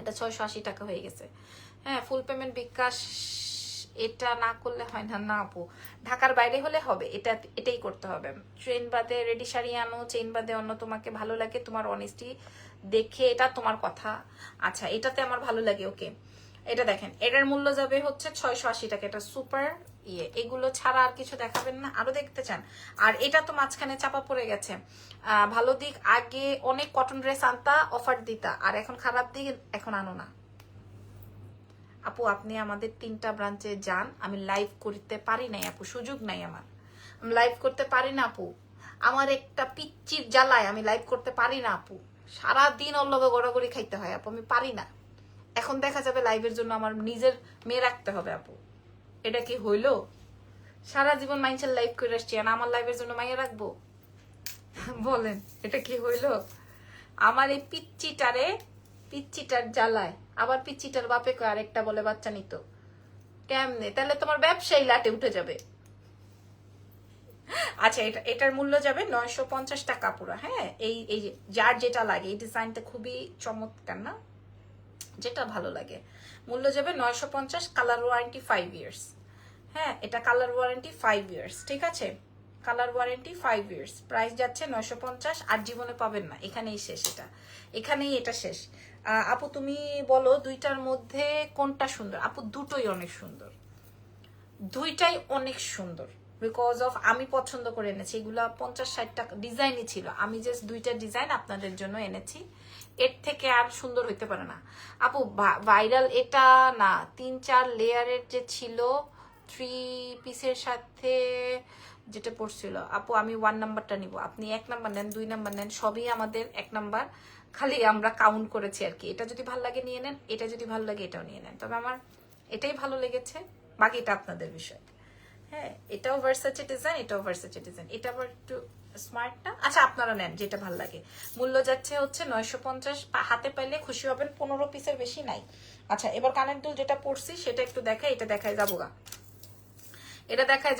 এটা 680 টাকা হয়ে গেছে। হ্যাঁ, ফুল পেমেন্ট বিকাশ এটা না করলে হয় না। না আপু, ঢাকার বাইরে হলে হবে, এটাই করতে হবে। ট্রেন বাদে রেডি শাড়ি আনো, চেইন বাদে অন্য তোমাকে ভালো লাগে, তোমার অনেস্টি দেখে এটা তোমার কথা। আচ্ছা, এটাতে আমার ভালো লাগে। ওকে, এটা দেখেন, এটার মূল্য যাবে হচ্ছে 680 টাকা। এটা সুপার এগুলো ছাড়া আর কিছু দেখাবেন না? আরো দেখতে চান? আর এটা তো মাঝখানে চাপা পড়ে গেছে। ভালো দিক, আগে অনেক কটন ড্রেস আনতা, অফার দিতা, আর এখন খারাপ দিক, এখন আনো না। আপু আপনি আমাদের 3টা ব্রাঞ্চে যান। আমি লাইভ করতে পারি নাই আপু, সুযোগ নাই আমার, আমি লাইভ করতে পারি না আপু। আমার একটা পিচ্চির জ্বালায় আমি লাইভ করতে পারি না আপু। সারাদিন ওর লগে গড়াগড়ি খাইতে হয় আপু, আমি পারি না। এখন দেখা যাবে লাইভের জন্য আমার নিজের মেয়ে রাখতে হবে আপু। এটা কি হইলো? সারা জীবন মাইন্সের লাইভ করে আসছি, আর আমার লাইভের জন্য মাইয়া রাখবো? বলেন, এটা কি হইলো? আমার এই পিচ্চিটার জ্বালায়, আবার পিচ্চিটার বাপে কয় আরেকটা বলে বাচ্চা নিত। কেমনে? তাহলে তোমার ব্যবসায়ী লাটে উঠে যাবে। আচ্ছা, এটার মূল্য যাবে 950 টাকা পুরো। হ্যাঁ, এই যার যেটা লাগে, এই ডিজাইনটা খুবই চমৎকার না? যেটা ভালো লাগে। মূল্য যাবে 950, কালার ওয়ারেন্টি 5 ইয়ার্স। হ্যাঁ, এটা কালার ওয়ারেন্টি 5 ইয়ার্স, ঠিক আছে? Colour warranty 5 years. প্রাইস যাচ্ছে 950, আর জীবনে পাবেন না। এখানেই শেষ, এখানেই এটা শেষ। আপু তুমি বলো দুইটার মধ্যে কোনটা সুন্দর? আপু দুটোই অনেক সুন্দর, দুইটাই অনেক সুন্দর। বিকজ অফ আমি পছন্দ করে এনেছি। এগুলা 50-60 টাকা ডিজাইনই ছিল, আমি জাস্ট দুইটা ডিজাইন আপনাদের জন্য এনেছি। এর থেকে আর সুন্দর হইতে পারে না আপু। ভাইরাল এটা না, 3-4 লেয়ারের যে ছিল 3 পিসের সাথে যেটা পড়ছিল। আপু আমি 1 নাম্বারটা নিব, আপনি 1 নাম্বার নেন, 2 নাম্বার নেন, সবই আমাদের 1 নাম্বার, খালি আমরা কাউন্ট করেছি আর কি। এটা যদি ভালো লাগে নিয়ে নেন, এটা যদি ভালো লাগে এটাও নিয়ে নেন। তবে আমার এটাই ভালো লেগেছে, বাকিটা আপনাদের বিষয়। হ্যাঁ, এটাও ভার্সাচে ডিজাইন, এটাও ভার্সাচে ডিজাইন, এটা আবার একটু স্মার্ট না? আচ্ছা, আপনারা নেন যেটা ভালো লাগে। মূল্য যাচ্ছে হচ্ছে 950, হাতে পাইলে খুশি হবেন। 15 পিসের বেশি নাই। আচ্ছা, এবার কানের দুল যেটা পড়ছি সেটা একটু দেখাই। এটা দেখায়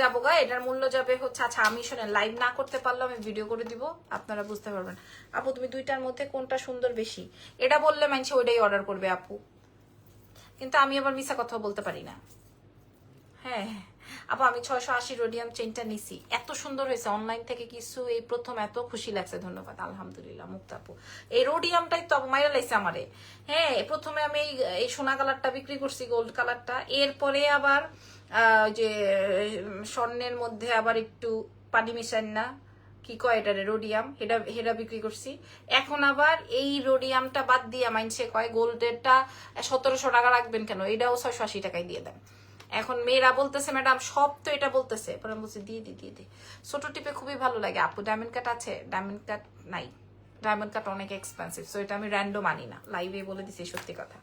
যাবো গা, এটার মূল্য যাবে হচ্ছে, আচ্ছা আমি শোনেন, লাইভ না করতে পারলে আমি ভিডিও করে দিব, আপনারা বুঝতে পারবেন। আপু তুমি দুইটার মধ্যে কোনটা সুন্দর বেশি? এটা বললে মানুষ ওইটাই অর্ডার করবে আপু, কিন্তু আমি আবার মিছা কথা বলতে পারি না। হ্যাঁ, আপু আমি 680 রোডিয়াম চেইনটা নিছি, এত সুন্দর হয়েছে, অনলাইন থেকে কিছু এই প্রথম এত খুশি লাগছে, ধন্যবাদ আলহামদুলিল্লাহ মুক্তা আপু। এই রোডিয়ামটাই তো মাইরা লাইছে আমারে। হ্যাঁ প্রথমে আমি এই সোনা কালারটা বিক্রি করছি, গোল্ড কালারটা, এরপরে আবার যে স্বর্ণের মধ্যে আবার একটু পানি মিশান না, কি কয় এটারে, রোডিয়াম, হেডা বিক্রি করছি। এখন আবার এই রোডিয়ামটা বাদ দিয়ে মাইনসে কয় গোল্ডেরটা 1700 টাকা রাখবেন কেন, এটাও 680 টাকায় দিয়ে দেন। এখন মেয়েরা বলতেছে ম্যাডাম সব তো এটা বলতেছে, পরে আমি বলছি দিয়ে দি। ছোট টিপে খুবই ভালো লাগে আপু। ডায়মন্ড কাট আছে? ডায়মন্ড কাট নাই, ডায়মন্ড কাট অনেক এক্সপেন্সিভ, সো এটা আমি র্যান্ডম আনি না, লাইভে বলে দিছি সত্যি কথা।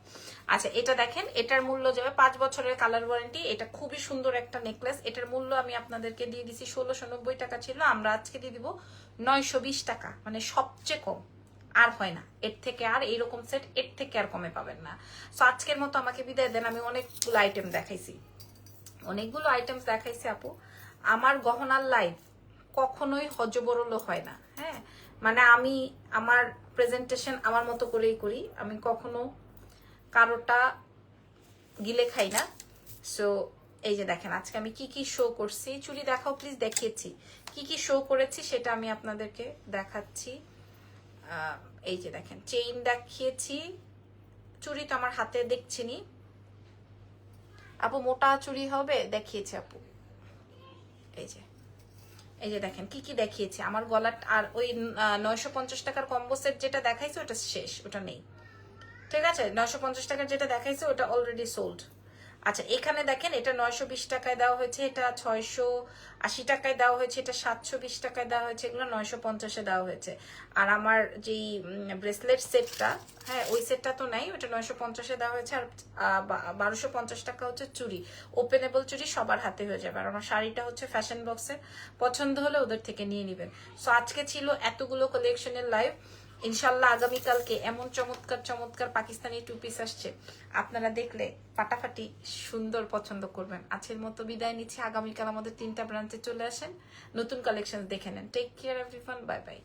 আচ্ছা এটা দেখেন, এটার মূল্য যাবে 5 বছরের কালার ওয়ারেন্টি। এটা খুবই সুন্দর একটা নেকলেস, এটার মূল্য আমি আপনাদেরকে দিয়ে দিছি 1690 টাকা ছিল, আমরা আজকে দিয়ে দিব 920 টাকা, মানে সবচেয়ে কম, আর হয় না এর থেকে, আর এইরকম সেট এর থেকে আর কমে পাবেন না। সো আজকের মতো আমাকে বিদায় দেন, আমি অনেকগুলো আইটেম দেখাইছি, অনেকগুলো আইটেমস দেখাইছি আপু। আমার গহনার লাইফ কখনোই হজবরল হয় না, হ্যাঁ মানে আমি আমার প্রেজেন্টেশন আমার মতো করেই করি, আমি কখনো কারোটা গিলে খাই না। সো এই যে দেখেন আজকে আমি কি কি শো করছি, চুড়ি দেখাও প্লিজ, দেখিয়েছি কি কি শো করেছি সেটা আমি আপনাদেরকে দেখাচ্ছি। এই যে দেখেন চেইন দেখিয়েছি, চুড়ি তো আমার হাতে দেখছিনি আপু, মোটা চুড়ি হবে দেখিয়েছি আপু। এই যে দেখেন কি কি দেখিয়েছি, আমার গলার, আর ওই 950 টাকার কম্বো সেট যেটা দেখাইছে ওটা শেষ, ওটা নেই, ঠিক আছে। 950 টাকার যেটা দেখাইছে ওটা অলরেডি সোল্ড। আচ্ছা এখানে দেখেন এটা 920 টাকায় দেওয়া হয়েছে, এটা 680 টাকায় দেওয়া হয়েছে, এটা 720 টাকায় দেওয়া হয়েছে, এগুলো 950-এ দেওয়া হয়েছে। আর আমার যেই ব্রেসলেট সেটটা, হ্যাঁ ওই সেটটা তো নাই, ওটা 950-এ দেওয়া হয়েছে। আর 1250 টাকা হচ্ছে চুড়ি, ওপেনেবল চুড়ি, সবার হাতে হয়ে যাবে। আর আমার শাড়িটা হচ্ছে ফ্যাশন বক্সের, পছন্দ হলে ওদের থেকে নিয়ে নেবেন। সো আজকে ছিল এতগুলো কালেকশনের লাইভ, ইনশাল্লাহ আগামীকালকে এমন চমৎকার চমৎকার পাকিস্তানি টু পিস আসছে, আপনারা দেখলে ফাটাফাটি সুন্দর পছন্দ করবেন। আজকের মতো বিদায় নিচ্ছি, আগামীকাল আমাদের 3টা ব্রাঞ্চে চলে আসেন, নতুন কালেকশন দেখে নেন। Take care everyone, bye by.